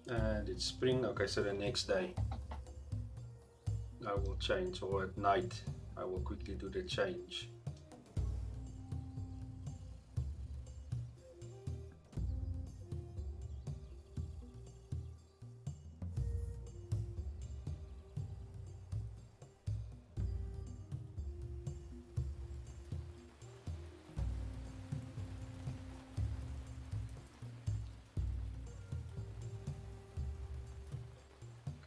And it's spring. Okay, so the next day I will change, or at night I will quickly do the change.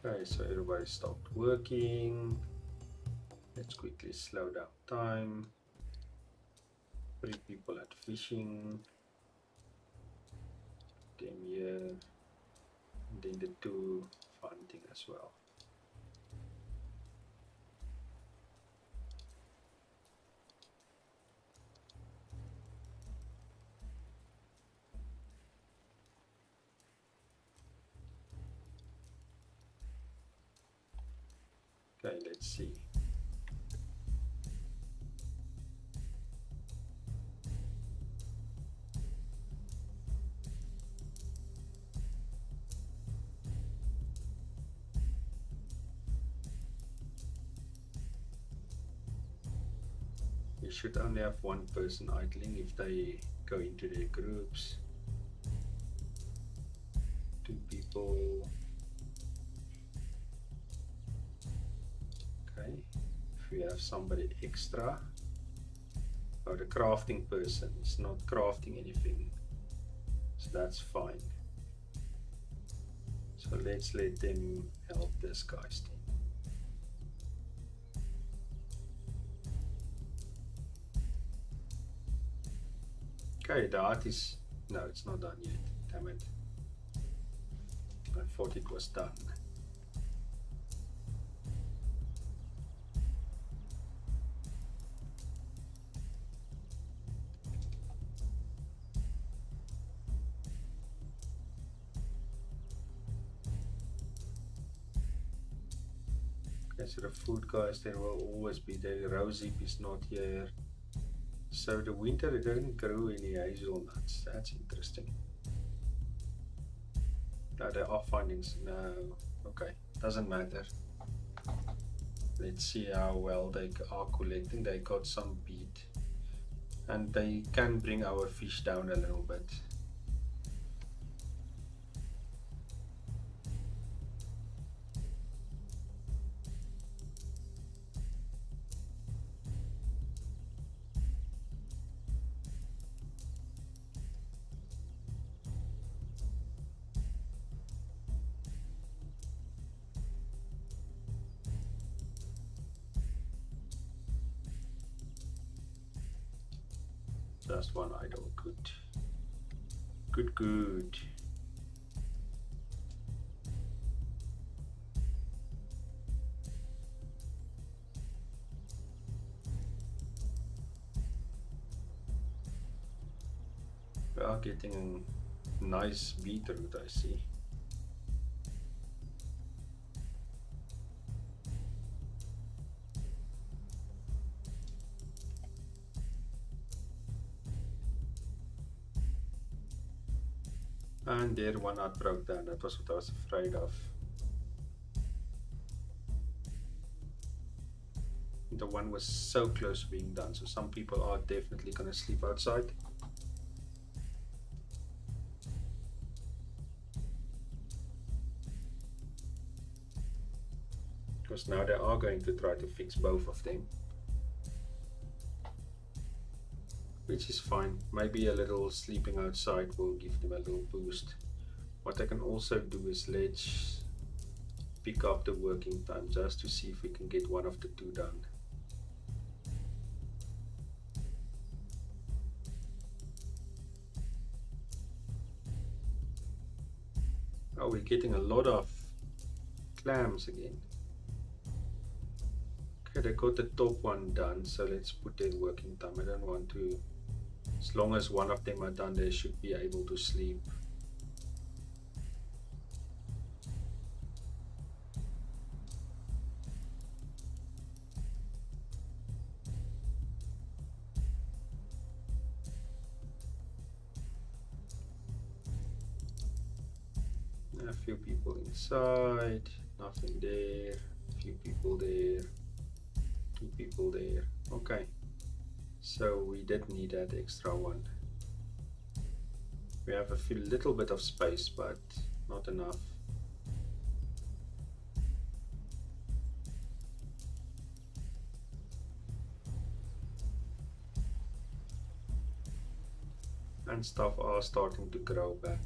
Okay, so everybody stopped working. Let's quickly slow down time. 3 people at fishing. Them here. And then the 2 hunting as well. Okay, let's see. You should only have one person idling if they go into their groups. 2 people. Okay, if we have somebody extra. Oh, the crafting person is not crafting anything, so that's fine. So let's let them help this guy's team. Okay, the art is, no, it's not done yet, damn it. I thought it was done. Okay, so the food guys, there will always be there. Rosie is not here. So the winter it didn't grow any hazelnuts. That's interesting. No, there are findings. No, okay, doesn't matter. Let's see how well they are collecting. They got some beet, and they can bring our fish down a little bit. Just one idle. Good. Good, good. We are getting a nice beetroot, I see. And there one nut broke down. That was what I was afraid of. The one was so close to being done, so some people are definitely gonna sleep outside. Because now they are going to try to fix both of them. Which is fine. Maybe a little sleeping outside will give them a little boost. What I can also do is let's pick up the working time just to see if we can get one of the 2 done. Oh, we're getting a lot of clams again. Okay, they got the top one done, so let's put their working time. I don't want to, as long as one of them are done, they should be able to sleep. A few people inside, nothing there, a few people there, 2 people there. Okay, so we did need that extra one. We have a little bit of space, but not enough. And stuff are starting to grow back.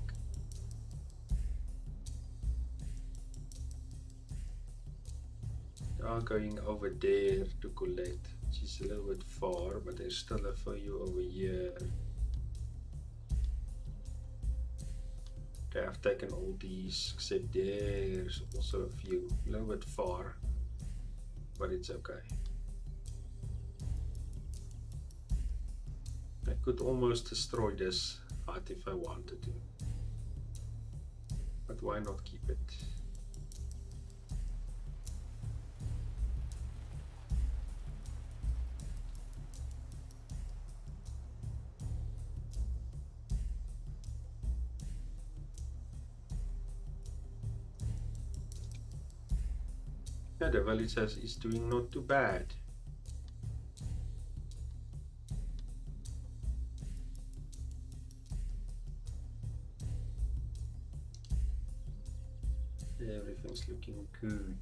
They are going over there to collect, which is a little bit far, but there's still a few over here. They have taken all these, except there's also a few, a little bit far, but it's okay. I could almost destroy this hut if I wanted to, but why not keep it? Yeah, the village is doing not too bad. Everything's looking good.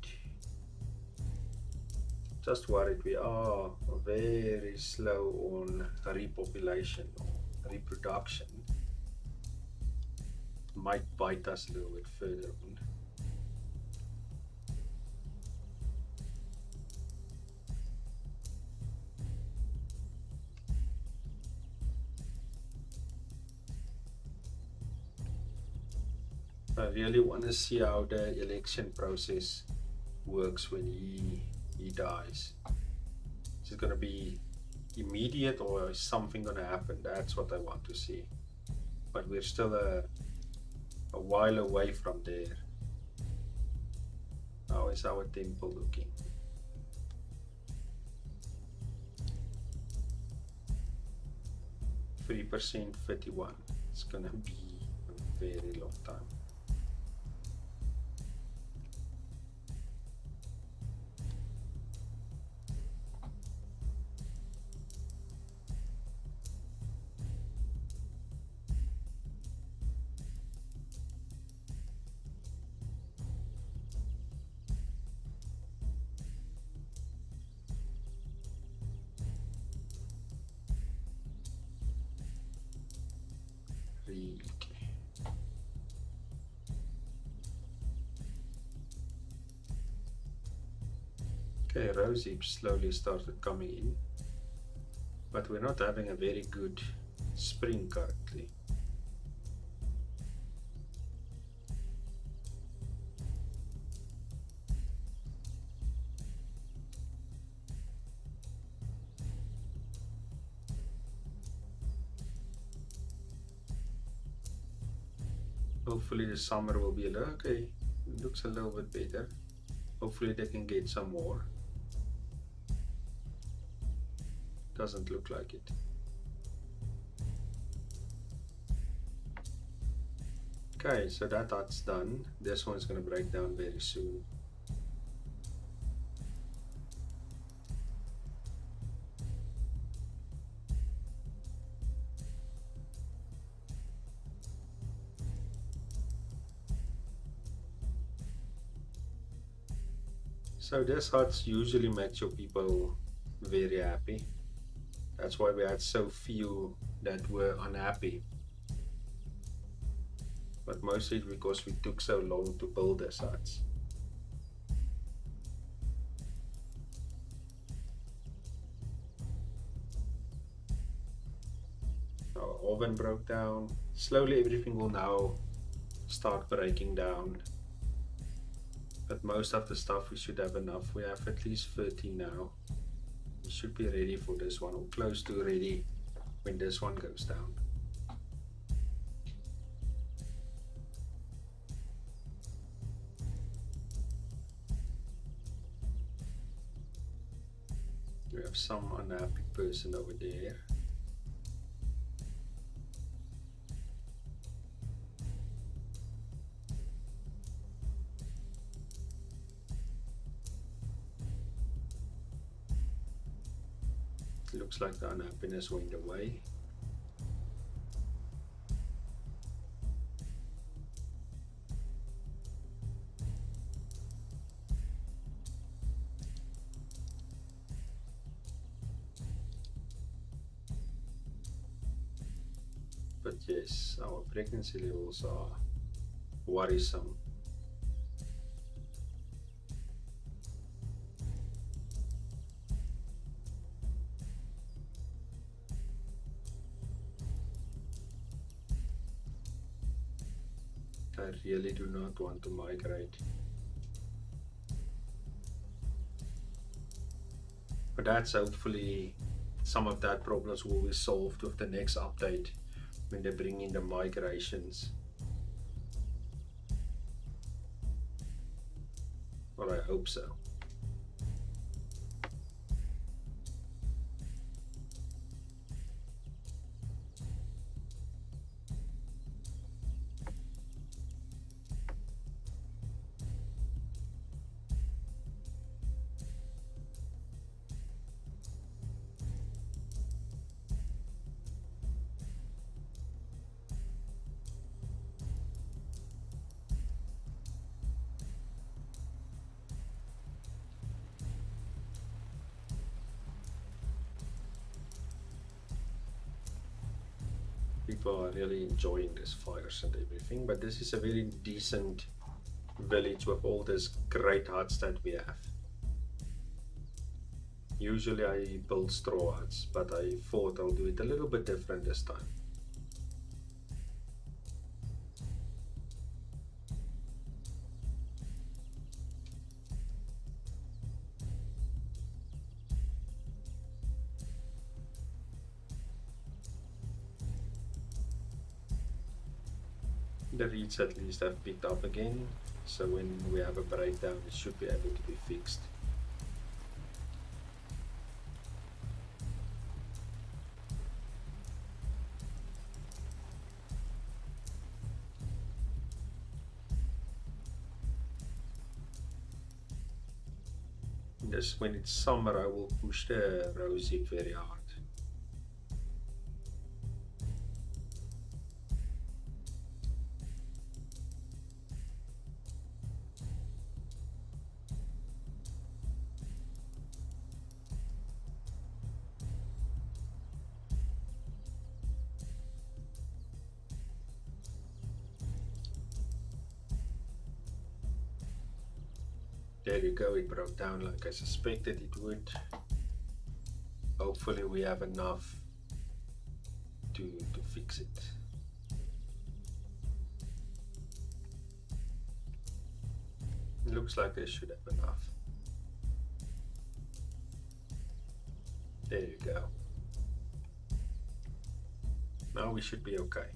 Just worried we are very slow on repopulation or reproduction. Might bite us a little bit further on. I really want to see how the election process works when he dies. Is it going to be immediate or is something going to happen? That's what I want to see. But we're still a while away from there. How is our temple looking? %, 51. It's going to be a very long time. Okay, rose hips slowly started coming in, but we're not having a very good spring currently. Hopefully the summer will be a little, okay, it looks a little bit better. Hopefully they can get some more. Doesn't look like it. Okay, so that's done. This one's gonna break down very soon. So this huts usually makes your people very happy. That's why we had so few that were unhappy. But mostly because we took so long to build these huts. Our oven broke down. Slowly everything will now start breaking down. But most of the stuff we should have enough. We have at least 30 now. We should be ready for this one, or close to ready when this one goes down. We have some unhappy person over there. Looks like the unhappiness went away. But yes, our pregnancy levels are worrisome. I really do not want to migrate. But that's hopefully some of that problems will be solved with the next update when they bring in the migrations. Well, I hope so. People are really enjoying these fires and everything, but this is a very decent village with all these great huts that we have. Usually I build straw huts, but I thought I'll do it a little bit different this time. The reeds at least have picked up again, so when we have a breakdown it should be able to be fixed. This, when it's summer, I will push the rosehip very hard. There you go, it broke down like I suspected it would. Hopefully we have enough to fix it. Looks like I should have enough. There you go. Now we should be okay.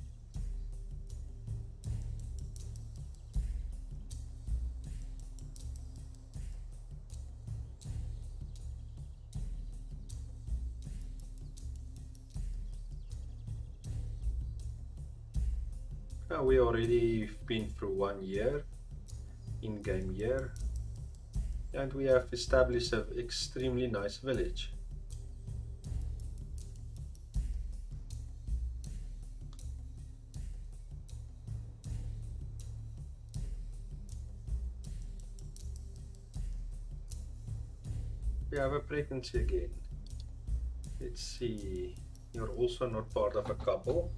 Now we already been through 1 year, in-game year, and we have established an extremely nice village. We have a pregnancy again. Let's see, you're also not part of a couple.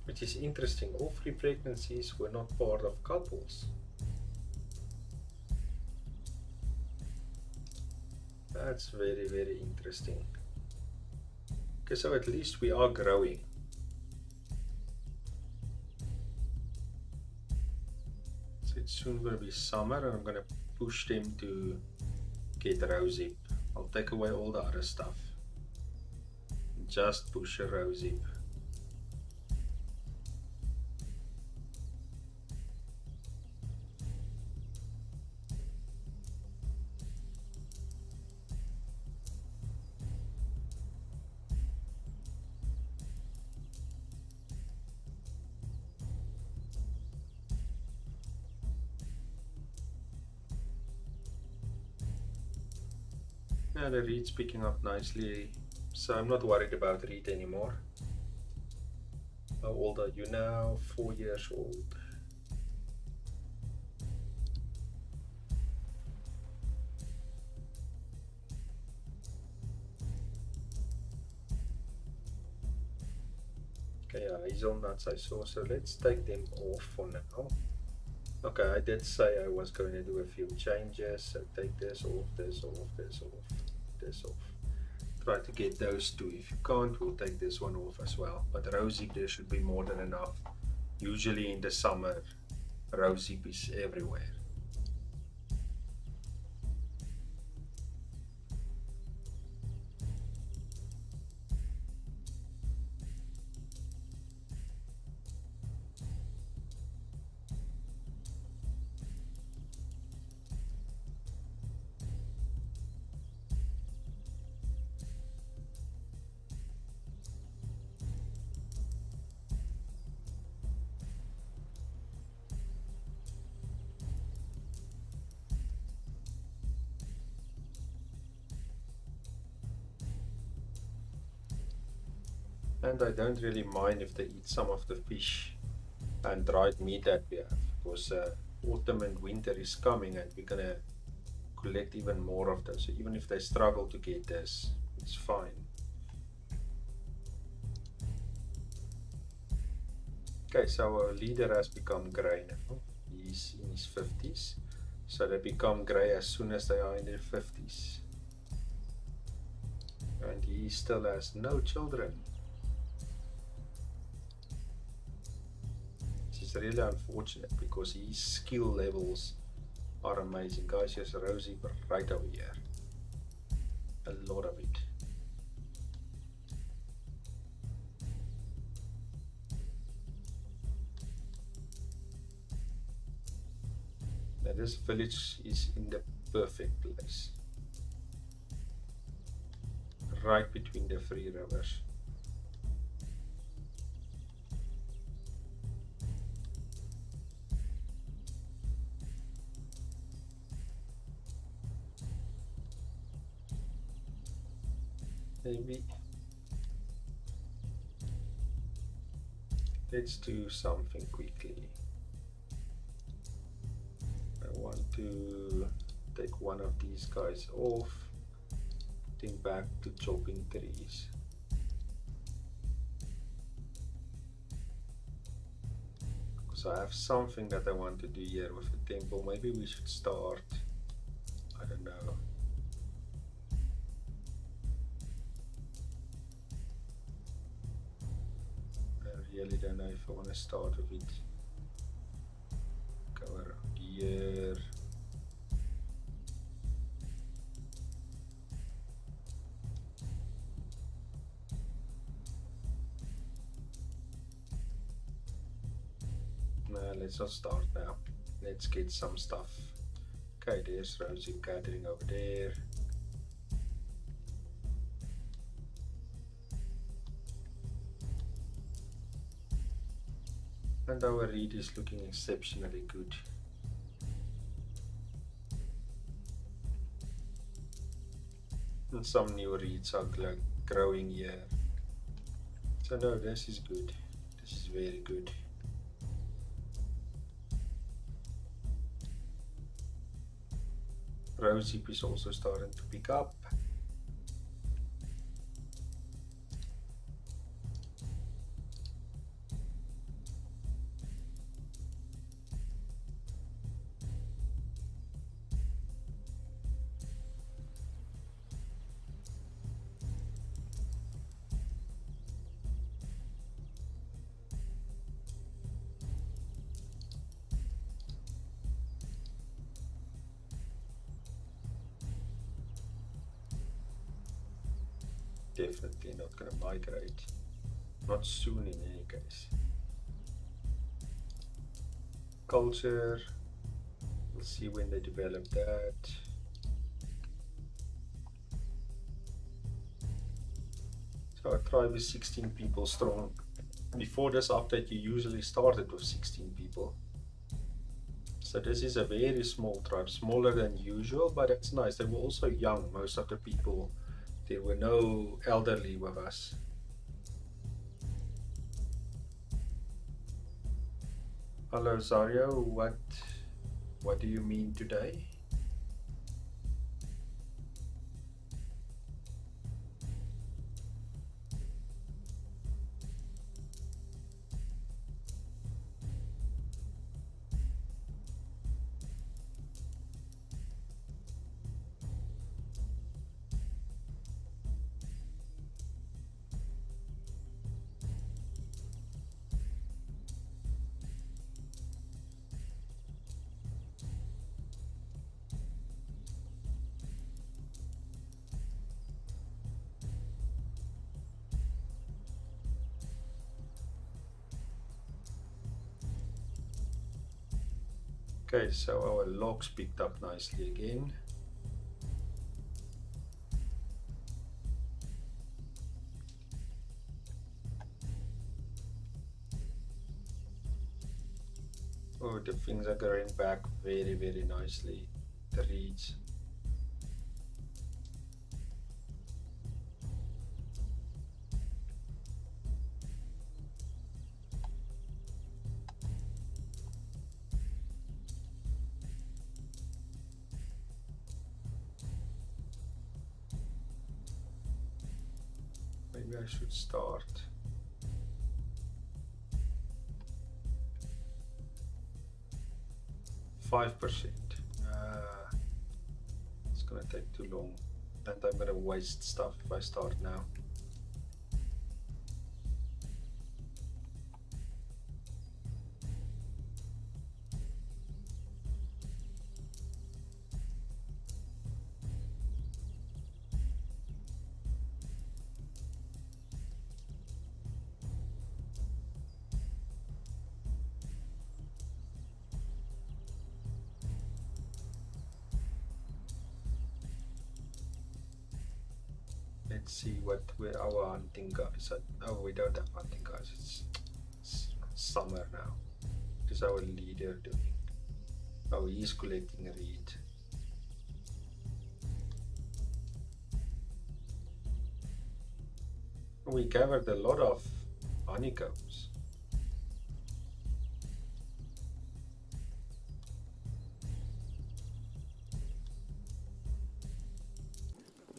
Which is interesting, all 3 pregnancies were not part of couples. That's very, very interesting. Okay, so at least we are growing. it's soon going to be summer, and I'm going to push them to get rosy. I'll take away all the other stuff. Just push a rosy. Yeah, the reed's picking up nicely, so I'm not worried about reed anymore. How old are you now? 4 years old. Okay, yeah, hazelnuts I saw, so let's take them off for now. Okay, I did say I was going to do a few changes, so take this off, this off, this off, this off. Try to get those two. If you can't, we'll take this one off as well. But rosehip, there should be more than enough. Usually in the summer, rosehip is everywhere. And I don't really mind if they eat some of the fish and dried meat that we have, because autumn and winter is coming and we're gonna collect even more of those. So even if they struggle to get this, it's fine. Okay, so our leader has become grey now. He's in his 50s. So they become grey as soon as they are in their 50s. And he still has no children. This is really unfortunate because his skill levels are amazing. Guys, here's a rosy right over here. A lot of it. Now this village is in the perfect place. Right between the 3 rivers. Maybe let's do something quickly. I want to take one of these guys off, put him back to chopping trees. Because I have something that I want to do here with the temple. Maybe we should start, I don't know. I really don't know if I want to start with it. Go around here. No, let's not start now. Let's get some stuff. Okay, there's Rosie gathering over there. And our reed is looking exceptionally good. And some new reeds are growing here. So no, this is good. This is very good. Rosehip is also starting to pick up. definitely not going to migrate. Not soon in any case. Culture, we'll see when they develop that. So our tribe is 16 people strong. Before this update, you usually started with 16 people. So this is a very small tribe, smaller than usual, but it's nice. They were also young, most of the people. There were no elderly with us. Hello Zario, what do you mean today? Okay, so our logs picked up nicely again. Oh, the things are going back very, very nicely. The reeds. Maybe I should start. %5%. It's gonna take too long, and I'm gonna waste stuff if I start now. Let's see where our hunting guys are. Oh, we don't have hunting guys. It's summer now. What is our leader doing? Oh, he's collecting reed. We gathered a lot of honeycombs.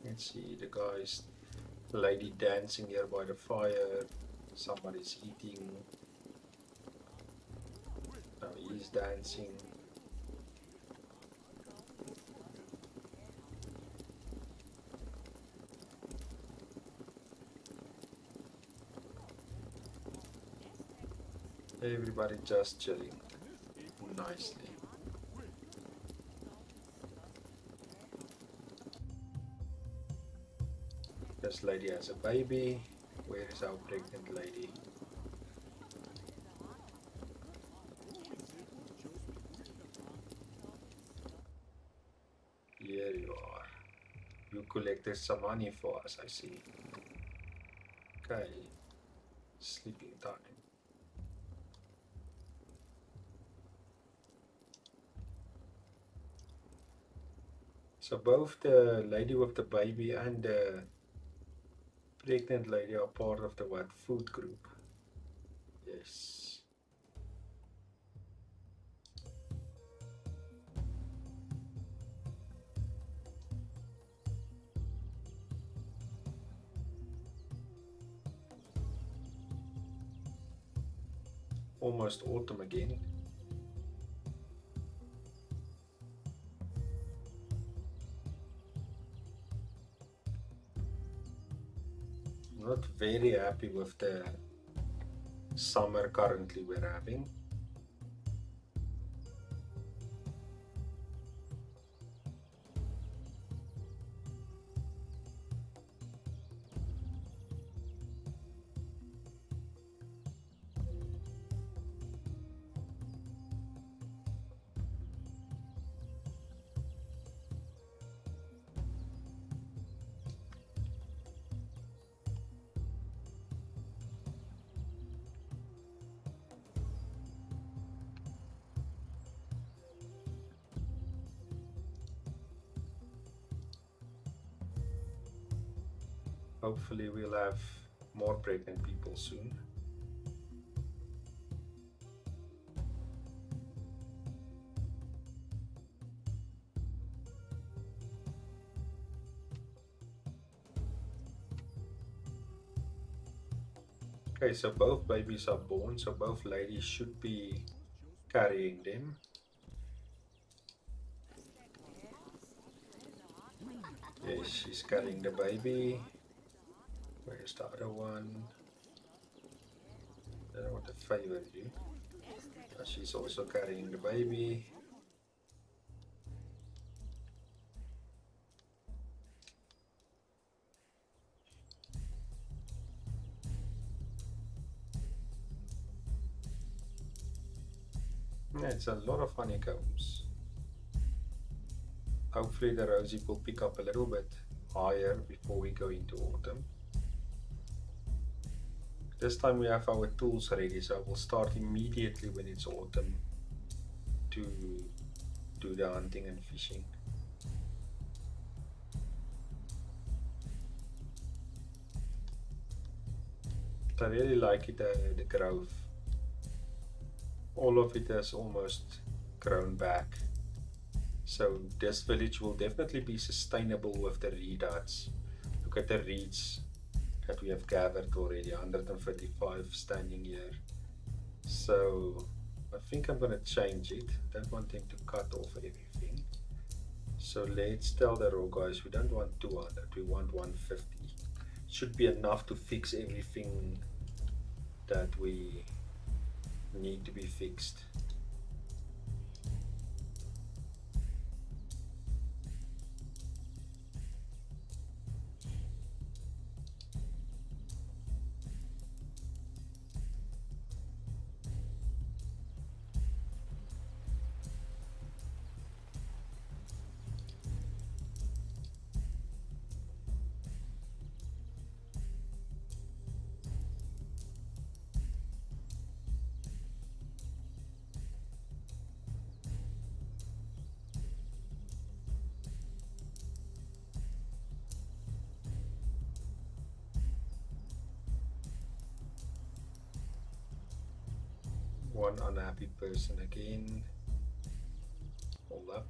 Let's see the guys, lady dancing here by the fire. Somebody's eating. Now he's dancing. Everybody just chilling nicely. This lady has a baby. Where is our pregnant lady? Here you are. You collected some money for us, I see. Okay. Sleeping time. So both the lady with the baby and the pregnant lady are part of the what food group? Yes. Almost autumn again. Not very happy with the summer currently we're having. Hopefully we'll have more pregnant people soon. Okay, so both babies are born, so both ladies should be carrying them. Yes, she's carrying the baby. Where's the other one? I don't know what to favor you. She's also carrying the baby. Yeah, it's a lot of honeycombs. Hopefully the rosy will pick up a little bit higher before we go into autumn. This time we have our tools ready, so we'll start immediately when it's autumn to do the hunting and fishing. I really like it, the growth. All of it has almost grown back. So this village will definitely be sustainable with the reed huts. Look at the reeds that we have gathered already, 135 standing here. So I think I'm gonna change it. Don't want them to cut off everything. So let's tell the raw guys we don't want 200, we want 150. Should be enough to fix everything that we need to be fixed. One unhappy person again. Hold up.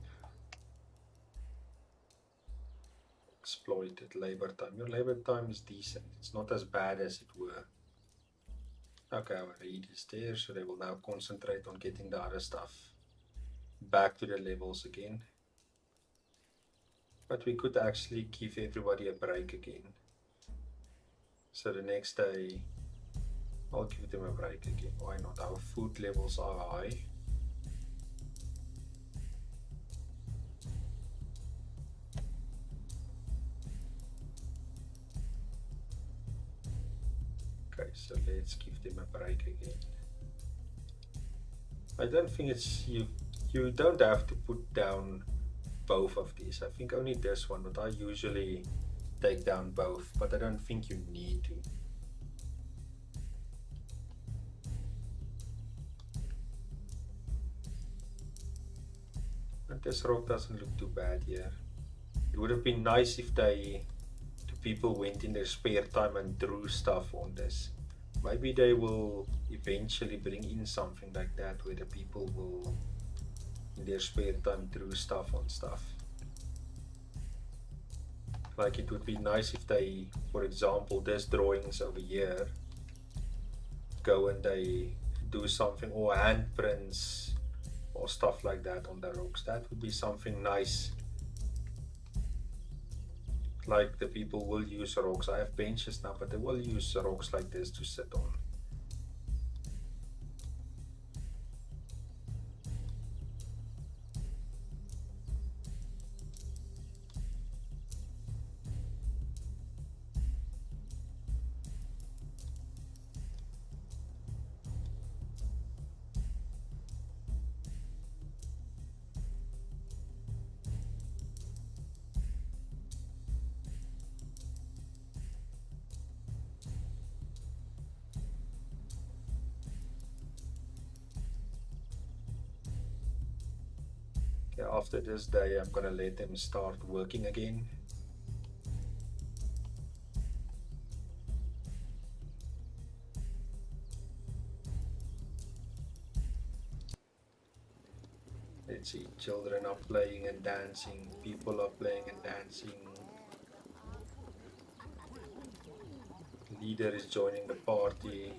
Exploited labor time. Your labor time is decent. It's not as bad as it were. Okay, our reed is there, so they will now concentrate on getting the other stuff back to the levels again. But we could actually give everybody a break again. So the next day, I'll give them a break again. Why not? Our food levels are high. Okay, so let's give them a break again. I don't think it's you don't have to put down both of these. I think only this one, but I usually take down both, but I don't think you need to. And this rock doesn't look too bad here. It would have been nice if the people went in their spare time and drew stuff on this. Maybe they will eventually bring in something like that where the people will in their spare time drew stuff on stuff. Like it would be nice if they, for example, this drawings over here, go and they do something, or handprints or stuff like that on the rocks. That would be something nice. Like the people will use rocks. I have benches now, but they will use rocks like this to sit on. Okay, after this day, I'm gonna let them start working again. Let's see, children are playing and dancing, people are playing and dancing. Leader is joining the party.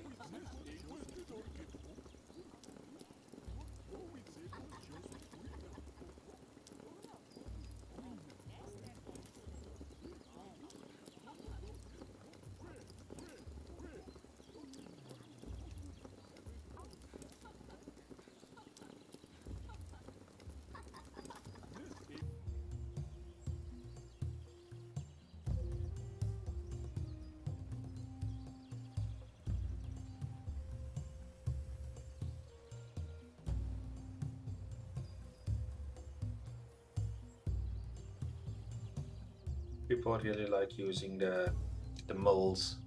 People really like using the mills.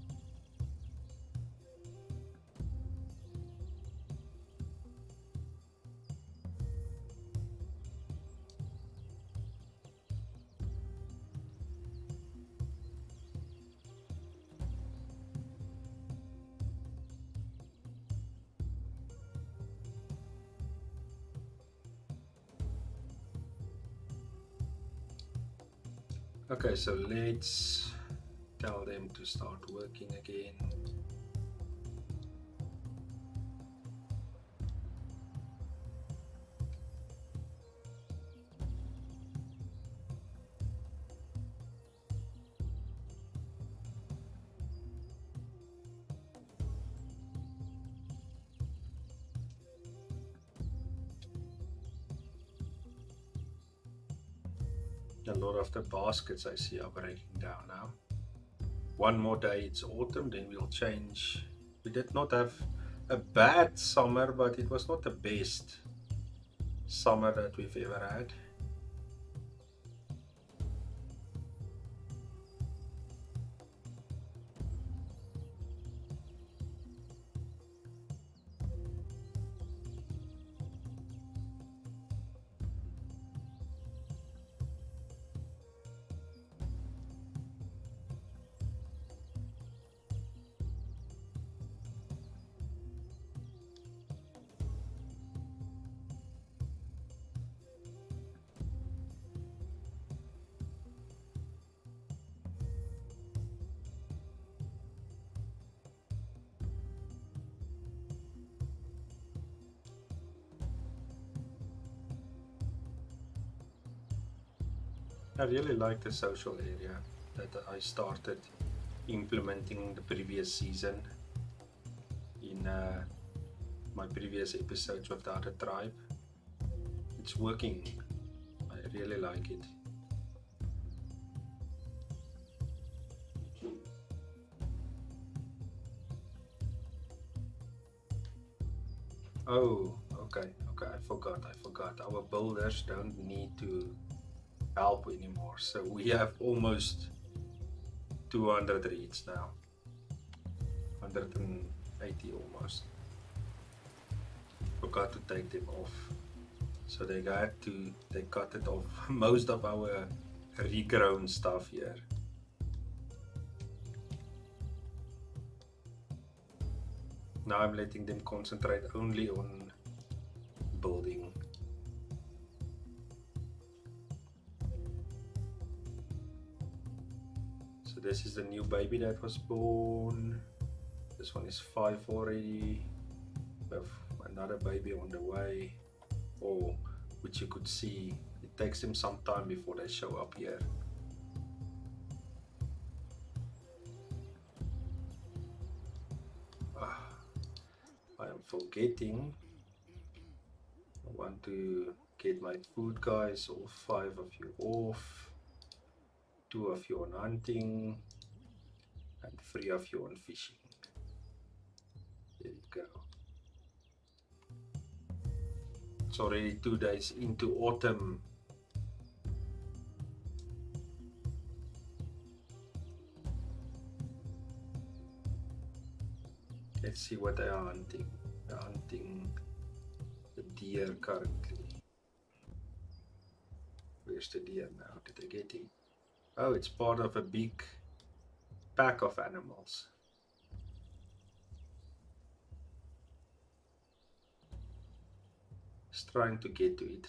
Okay, so let's tell them to start working again. A lot of the baskets I see are breaking down now. One more day it's autumn, then we'll change. We did not have a bad summer, but it was not the best summer that we've ever had. I really like the social area that I started implementing the previous season in my previous episodes of the other tribe. It's working. I really like it. Oh, okay, okay, I forgot. Our builders don't need to help anymore. So we have almost 200 reeds now. 180 almost. Forgot to take them off. So they cut it off most of our regrown stuff here. Now I'm letting them concentrate only on building. So this is the new baby that was born. This one is 5 already. We have another baby on the way. Or which you could see, it takes them some time before they show up here. I am forgetting. I want to get my food guys, all 5 of you off. 2 of you on hunting and 3 of you on fishing. There you go. It's already 2 days into autumn. Let's see what they are hunting. They're hunting the deer currently. Where's the deer now? Did I get him? Oh, it's part of a big pack of animals. It's trying to get to it.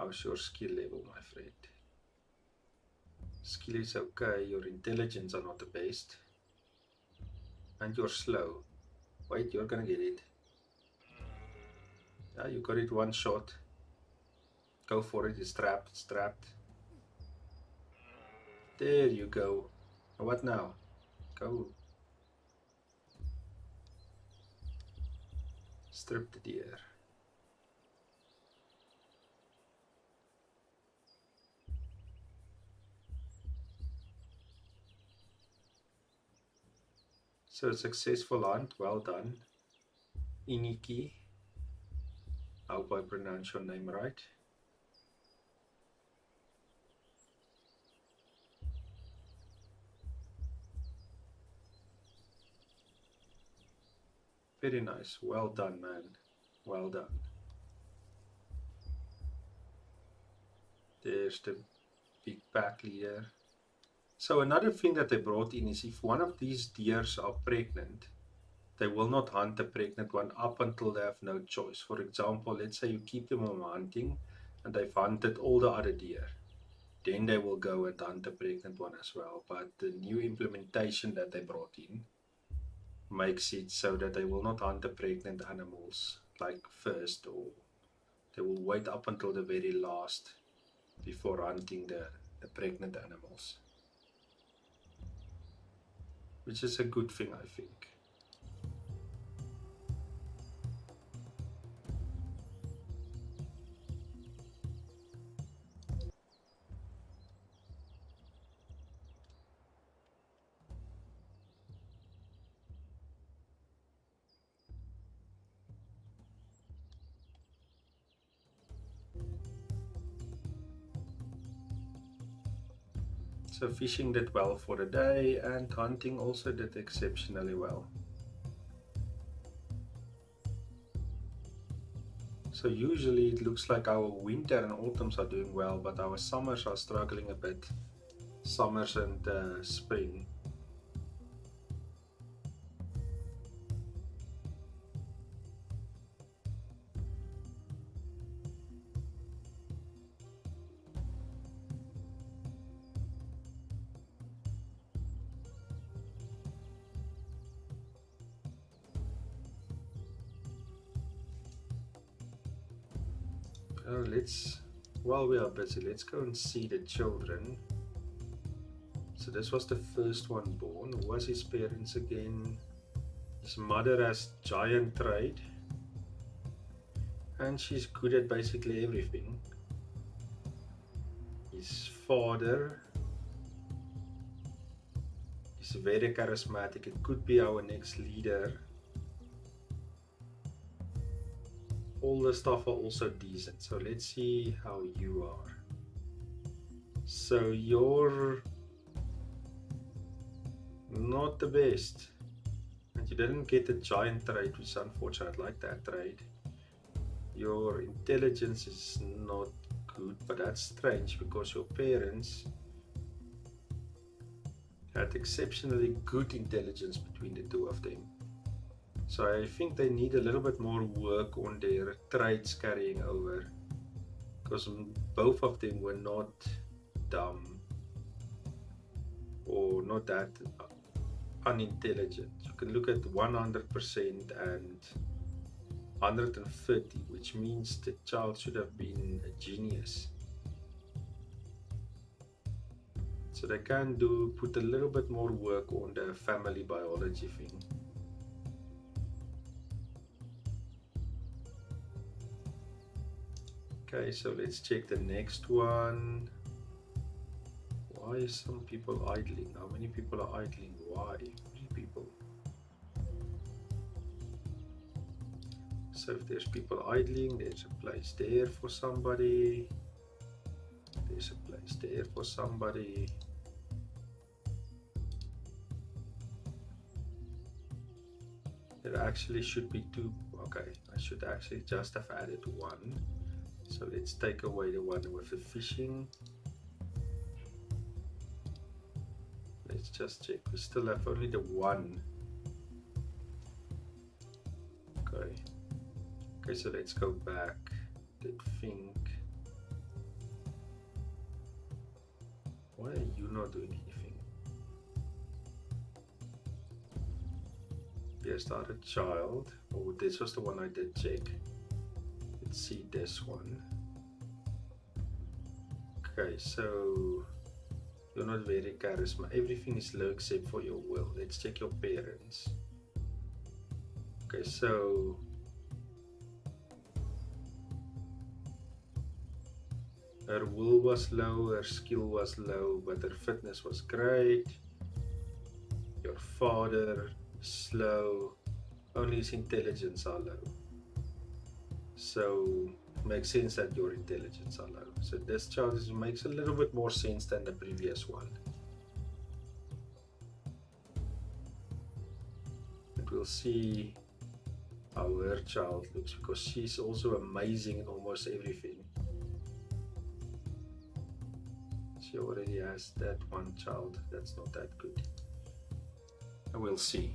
How's your skill level, my friend? Skill is okay, your intelligence are not the best. And you're slow. Wait, you're gonna get it. Yeah, you got it one shot. Go for it, it's trapped, it's trapped. There you go. What now? Go. Strip the deer. So successful hunt, well done. Iniki. I hope I pronounce your name right. Very nice. Well done, man. Well done. There's the big pack leader. So another thing that they brought in is if one of these deers are pregnant, they will not hunt the pregnant one up until they have no choice. For example, let's say you keep them on hunting and they've hunted all the other deer. Then they will go and hunt the pregnant one as well. But the new implementation that they brought in makes it so that they will not hunt the pregnant animals like first, or they will wait up until the very last before hunting the pregnant animals. Which is a good thing, I think. So fishing did well for the day, and hunting also did exceptionally well. So usually it looks like our winter and autumns are doing well, but our summers are struggling a bit. Summers and spring. While we are busy, let's go and see the children. So this was the first one born. Who was his parents again? His mother has giant trade, and she's good at basically everything. His father is very charismatic. It could be our next leader. All the stuff are also decent. So let's see how you are. So you're not the best. And you didn't get a giant trade, which is unfortunate. I like that trade. Your intelligence is not good, but that's strange because your parents had exceptionally good intelligence between the two of them. So I think they need a little bit more work on their trades carrying over, because both of them were not dumb or not that unintelligent. You can look at 100% and 130, which means the child should have been a genius. So they can put a little bit more work on the family biology thing. Okay, so let's check the next one. Why is some people idling? How many people are idling? Why? 3 people. So if there's people idling, there's a place there for somebody. There's a place there for somebody. There actually should be 2. Okay, I should actually just have added 1. So let's take away the one with the fishing. Let's just check. We still have only the 1. Okay. Okay, so let's go back. Let's think. Why are you not doing anything? Yes, started child. Oh, this was the one I did check. Let's see this one. Okay, so you're not very charisma. Everything is low except for your will. Let's check your parents. Okay, so her will was low, her skill was low, but her fitness was great. Your father is slow, only his intelligence are low. So it makes sense that your intelligence are low. So this chart makes a little bit more sense than the previous one. And we'll see how her child looks, because she's also amazing in almost everything. She already has that one child that's not that good. And we'll see.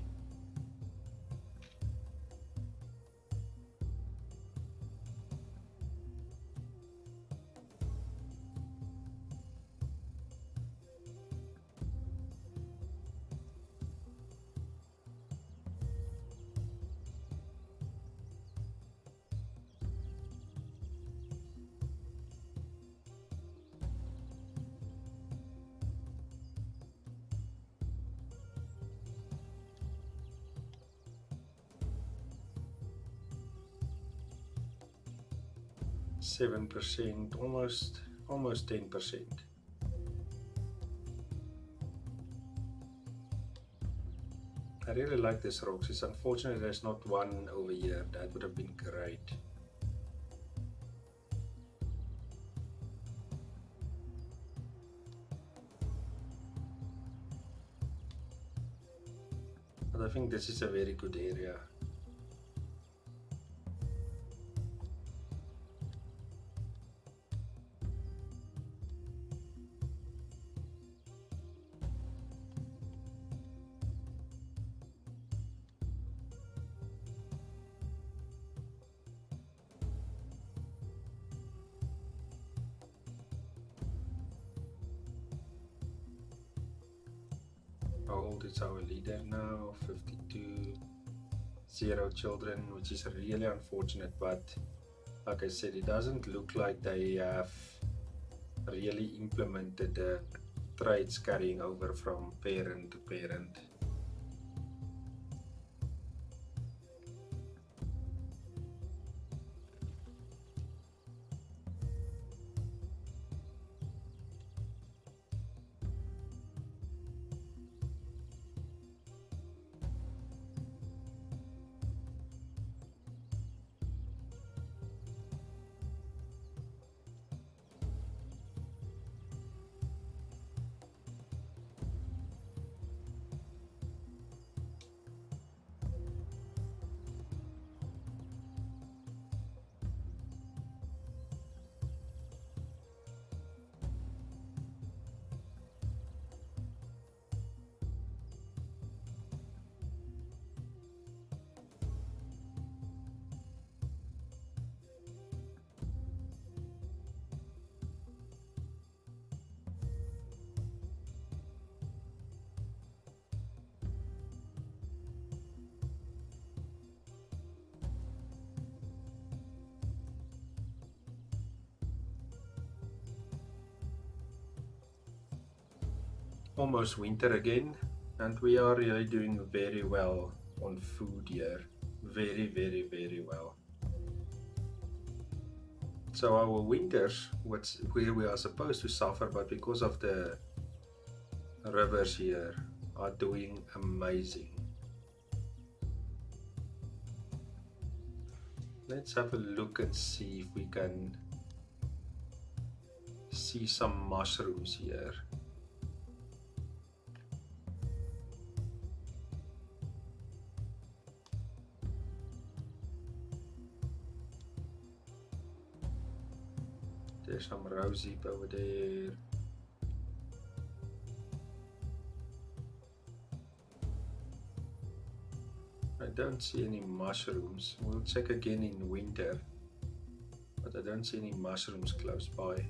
%, almost 10%. I really like this rocks. It's unfortunate there's not one over here. That would have been great. But I think this is a very good area. How old is our leader now? 52. 0 children, which is really unfortunate, but like I said, it doesn't look like they have really implemented the traits carrying over from parent to parent. Almost winter again, and we are really doing very well on food here. Very well. So our winters, where we are supposed to suffer, but because of the rivers here, are doing amazing. Let's have a look and see if we can see some mushrooms here. There's some rosehip over there. I don't see any mushrooms. We'll check again in winter, but I don't see any mushrooms close by.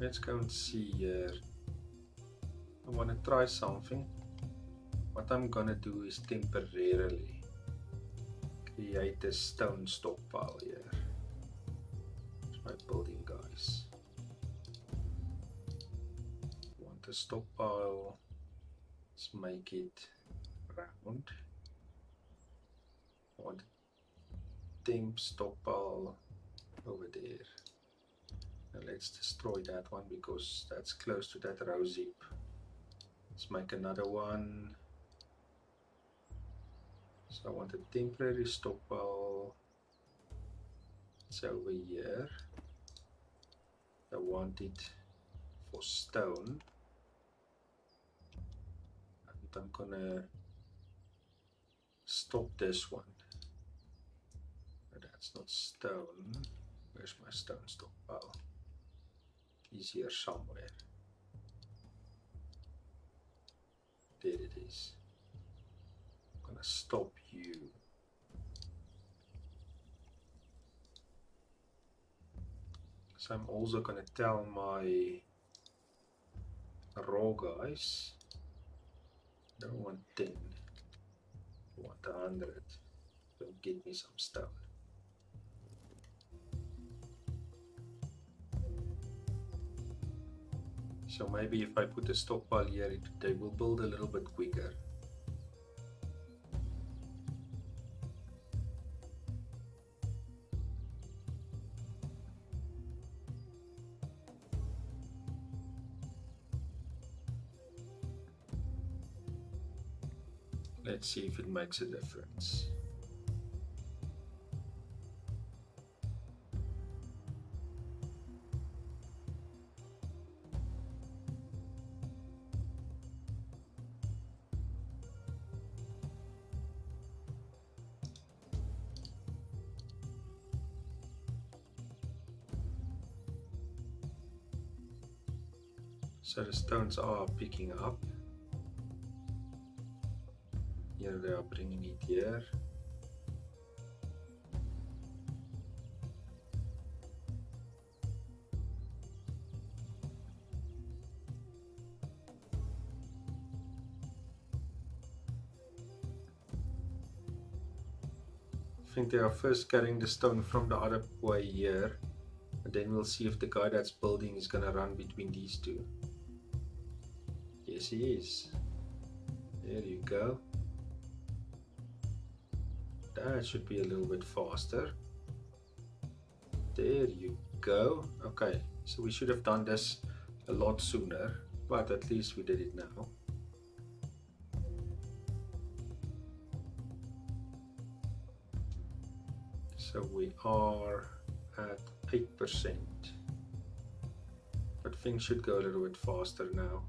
Let's go and see here. I want to try something. What I'm gonna do is temporarily create a stone stockpile here. Try building, guys. Want a stockpile. Let's make it round. I want a temp stockpile over there. Now let's destroy that one because that's close to that row zip. Let's make another one. So I want a temporary stockpile. It's over here. I want it for stone. And I'm gonna stop this one. But that's not stone. Where's my stone stockpile? It's here somewhere. There it is. I'm gonna stop you. So I'm also gonna tell my raw guys, I don't want 10, I want 100. So get me some stone. So maybe if I put a stockpile here, they will build a little bit quicker. Let's see if it makes a difference. So the stones are picking up. Here they are bringing it here. I think they are first carrying the stone from the other way here. And then we'll see if the guy that's building is gonna run between these two. Yes, he is. There you go. That should be a little bit faster. There you go. Okay, so we should have done this a lot sooner, but at least we did it now. So we are at 8%. But things should go a little bit faster now.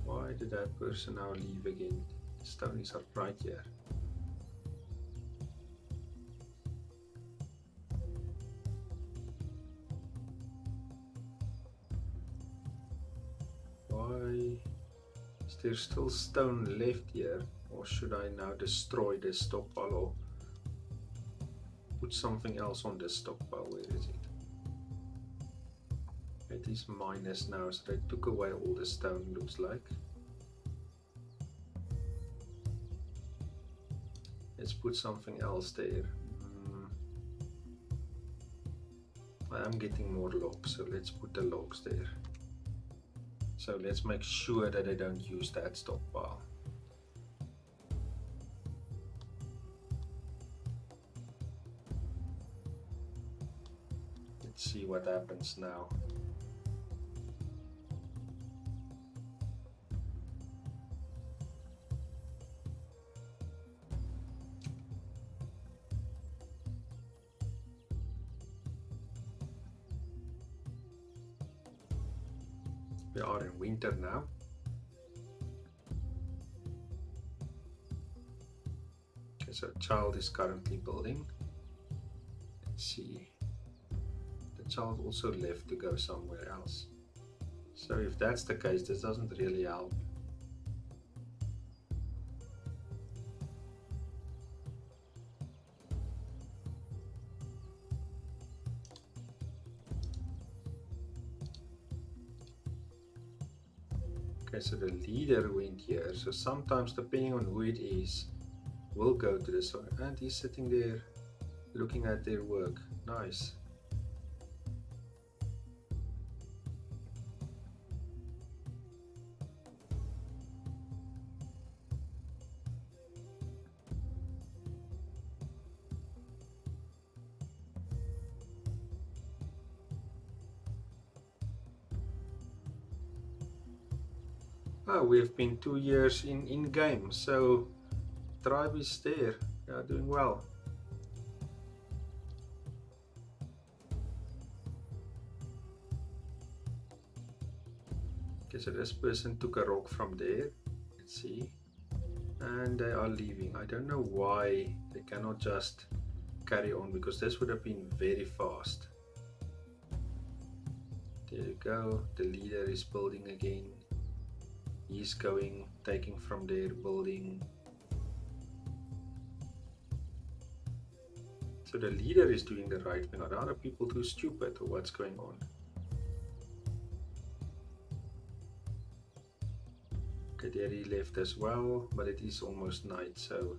Why did that person now leave again? The stone is right here. Why is there still stone left here? Or should I now destroy this stockpile or put something else on this stockpile? Where is it? It is minus now, so they took away all the stone, looks like. Let's put something else there. I am getting more logs, so let's put the logs there. So let's make sure that I don't use that stockpile. Let's see what happens now. We are in winter now. Okay, so child is currently building. Let's see. The child also left to go somewhere else. So if that's the case, this doesn't really help. Okay, so the leader went here. So sometimes, depending on who it is, we'll go to this one. And he's sitting there looking at their work. Nice. Oh, we've been 2 years in game, so tribe is there. They are doing well. Okay, so this person took a rock from there. Let's see. And they are leaving. I don't know why they cannot just carry on, because this would have been very fast. There you go. The leader is building again. He's going, taking from their building. So the leader is doing the right thing. Are the other people too stupid, or what's going on? Okay, there he left as well, but it is almost night, so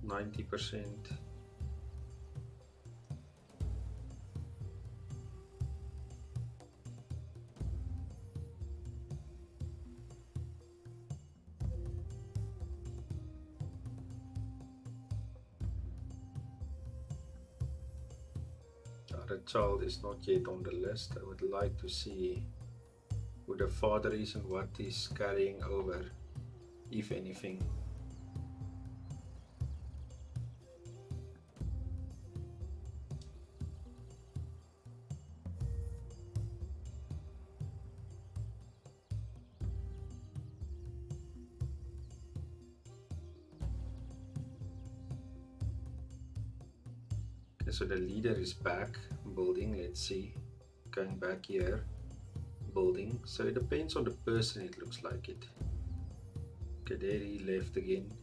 90%. The child is not yet on the list. I would like to see who the father is and what he's carrying over, if anything. Okay, so the leader is back building. Let's see, going back here, building. So it depends on the person, it looks like it. Okay, there he left again.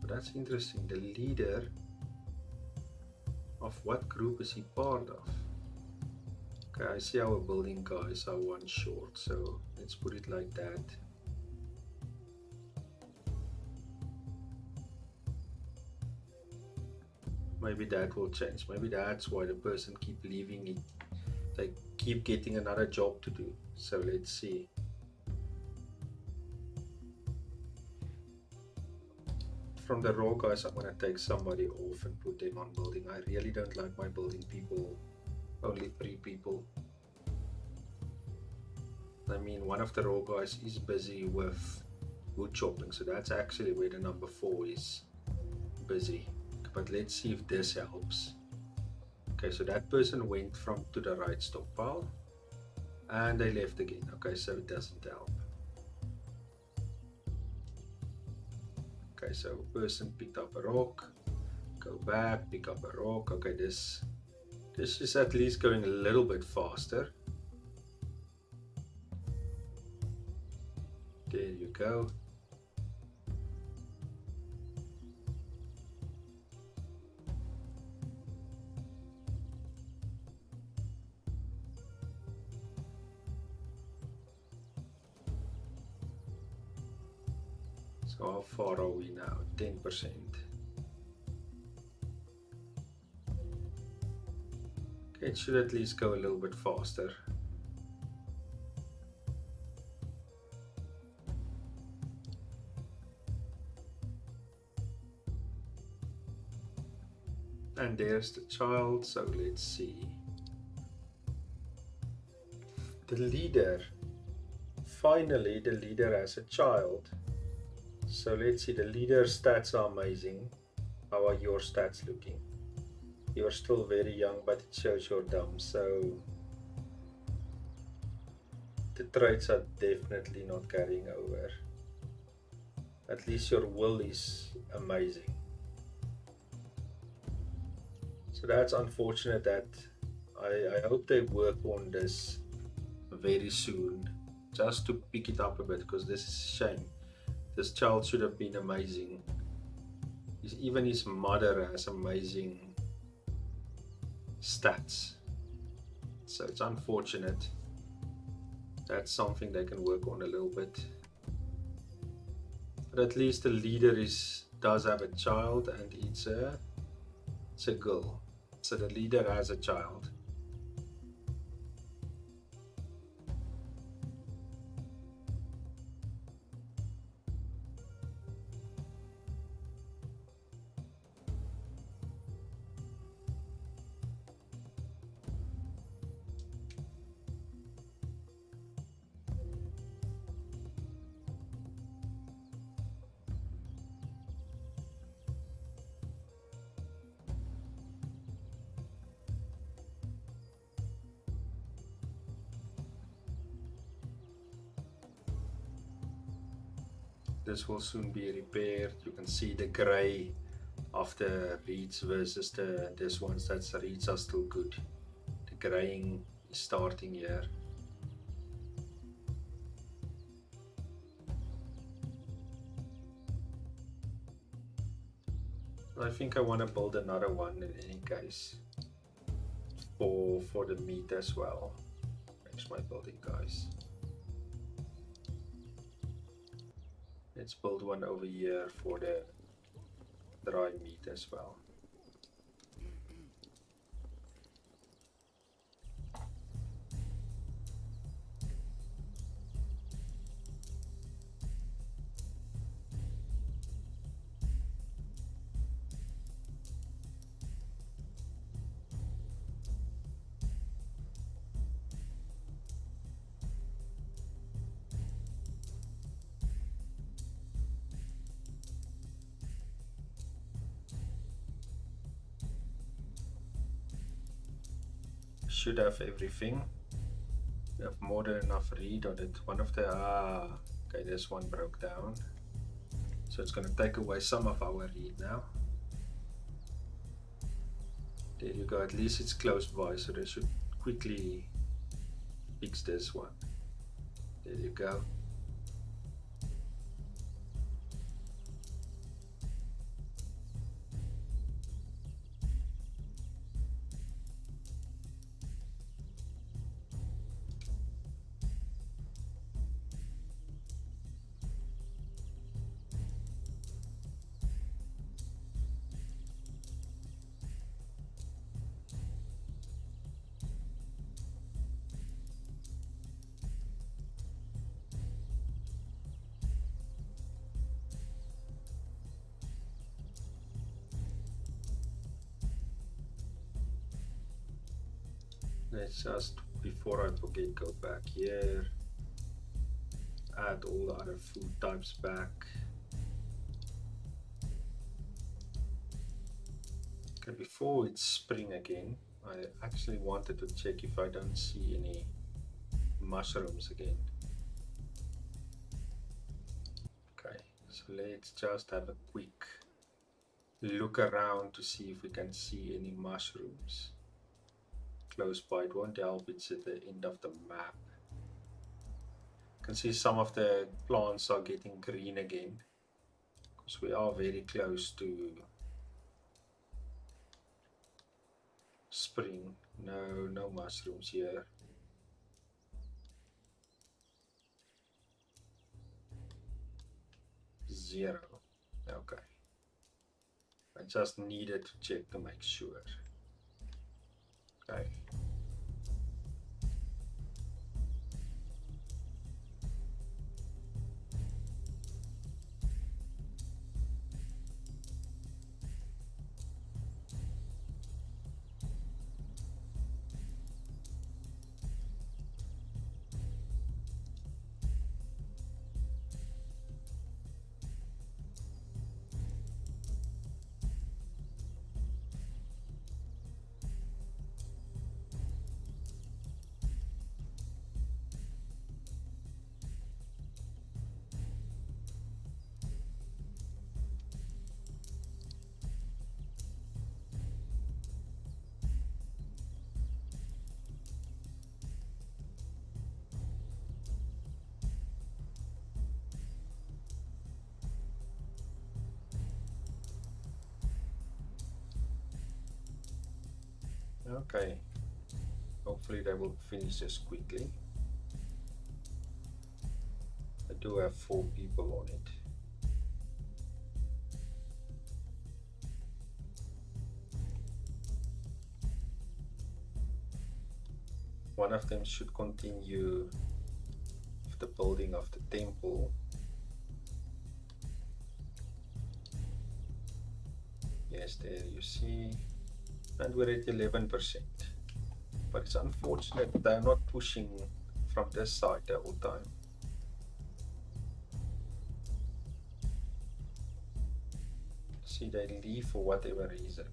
But that's interesting. The leader of what group is he part of? Okay, I see our building guys are one short, so let's put it like that. Maybe that will change. Maybe that's why the person keep leaving it. They keep getting another job to do. So let's see. From the raw guys, I'm gonna take somebody off and put them on building. I really don't like my building people. Only 3 people. I mean, one of the raw guys is busy with wood chopping, so that's actually where the number 4 is busy. But let's see if this helps. Okay, so that person went from to the right stockpile and they left again. Okay, so it doesn't help. Okay, so person picked up a rock, go back, pick up a rock. Okay, this is at least going a little bit faster. There you go. So how far are we now? 10%. Okay, it should at least go a little bit faster. And there's the child, so let's see. The leader. Finally, the leader has a child. So let's see, the leader stats are amazing. How are your stats looking? You're still very young, but it shows you're dumb, so the traits are definitely not carrying over. At least your will is amazing. So that's unfortunate that I hope they work on this very soon just to pick it up a bit, because this is a shame. This child should have been amazing. Even his mother has amazing stats. So it's unfortunate. That's something they can work on a little bit. But at least the leader does have a child, and it's a girl. So the leader has a child. This will soon be repaired. You can see the gray of the reeds versus this ones. That's the reeds are still good. The graying is starting here. I think I want to build another one in any case for the meat as well. Where's my building, guys? Let's build one over here for the dry meat as well. Should have everything. We have more than enough reed on it. One of the okay, this one broke down, so it's going to take away some of our reed now. There you go. At least it's close by, so they should quickly fix this one. There you go. Let's just, before I forget, go back here, add all the other food types back. Okay, before it's spring again, I actually wanted to check if I don't see any mushrooms again. Okay, so let's just have a quick look around to see if we can see any mushrooms close by. It won't help, it's at the end of the map. You can see some of the plants are getting green again, because we are very close to spring. No mushrooms here. Zero. Okay. I just needed to check to make sure. Okay. Okay, hopefully they will finish this quickly. I do have 4 people on it. One of them should continue with the building of the temple. Yes, there you see, and we're at 11%. But it's unfortunate they're not pushing from this side the whole time. See, they leave for whatever reason.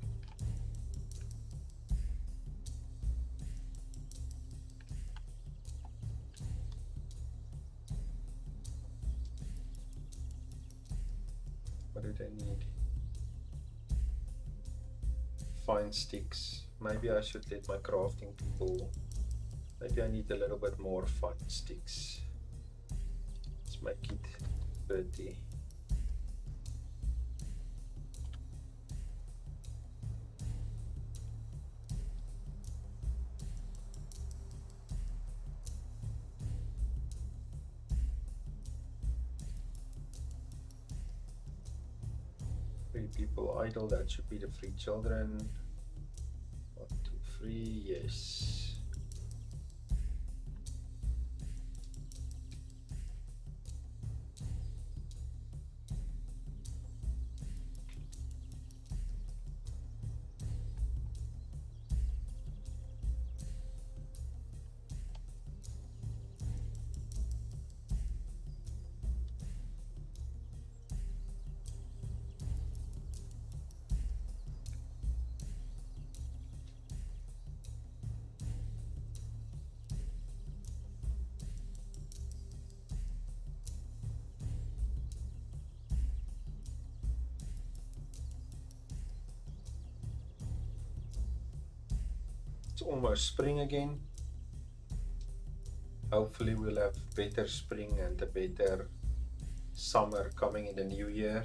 What do they need? Fine sticks. Maybe I should let my crafting people. Maybe I need a little bit more fine sticks. Let's make it 30. Three people idle, that should be the 3 children. 1, 2, 3, yes. It's almost spring again. Hopefully we'll have better spring and a better summer coming in the new year.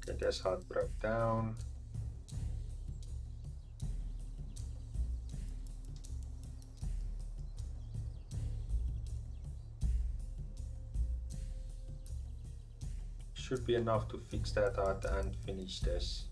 Okay, that's how it broke down. Should be enough to fix that out and finish this.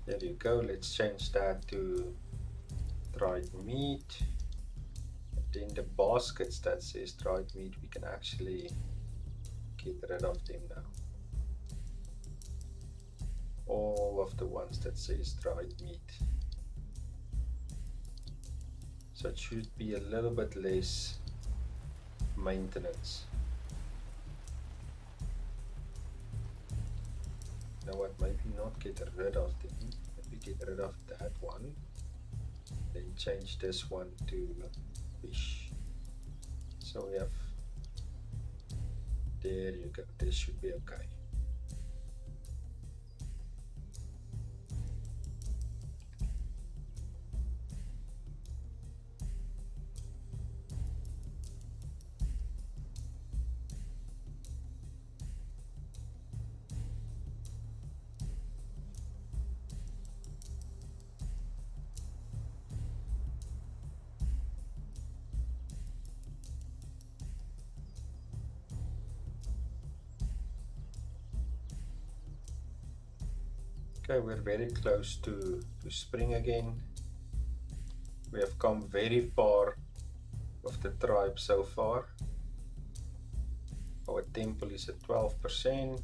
There you go. Let's change that to dried meat. Then the baskets that says dried meat, we can actually get rid of them now. All of the ones that says dried meat. So it should be a little bit less maintenance. You know what, maybe not get rid of them, maybe get rid of that one, then change this one to fish. So we have, there you go, this should be okay. Okay, we're very close to spring again. We have come very far of the tribe so far. Our temple is at 12%.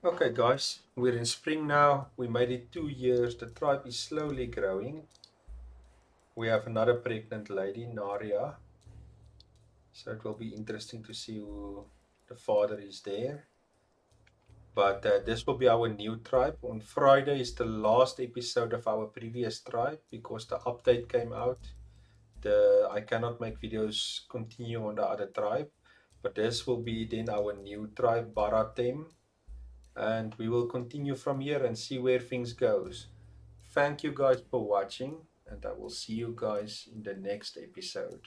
Okay guys, we're in spring now. We made it 2 years. The tribe is slowly growing. We have another pregnant lady, Naria. So it will be interesting to see who the father is there. But this will be our new tribe. On Friday is the last episode of our previous tribe because the update came out. I cannot make videos continue on the other tribe. But this will be then our new tribe, Baratem. And we will continue from here and see where things goes. Thank you guys for watching, and I will see you guys in the next episode.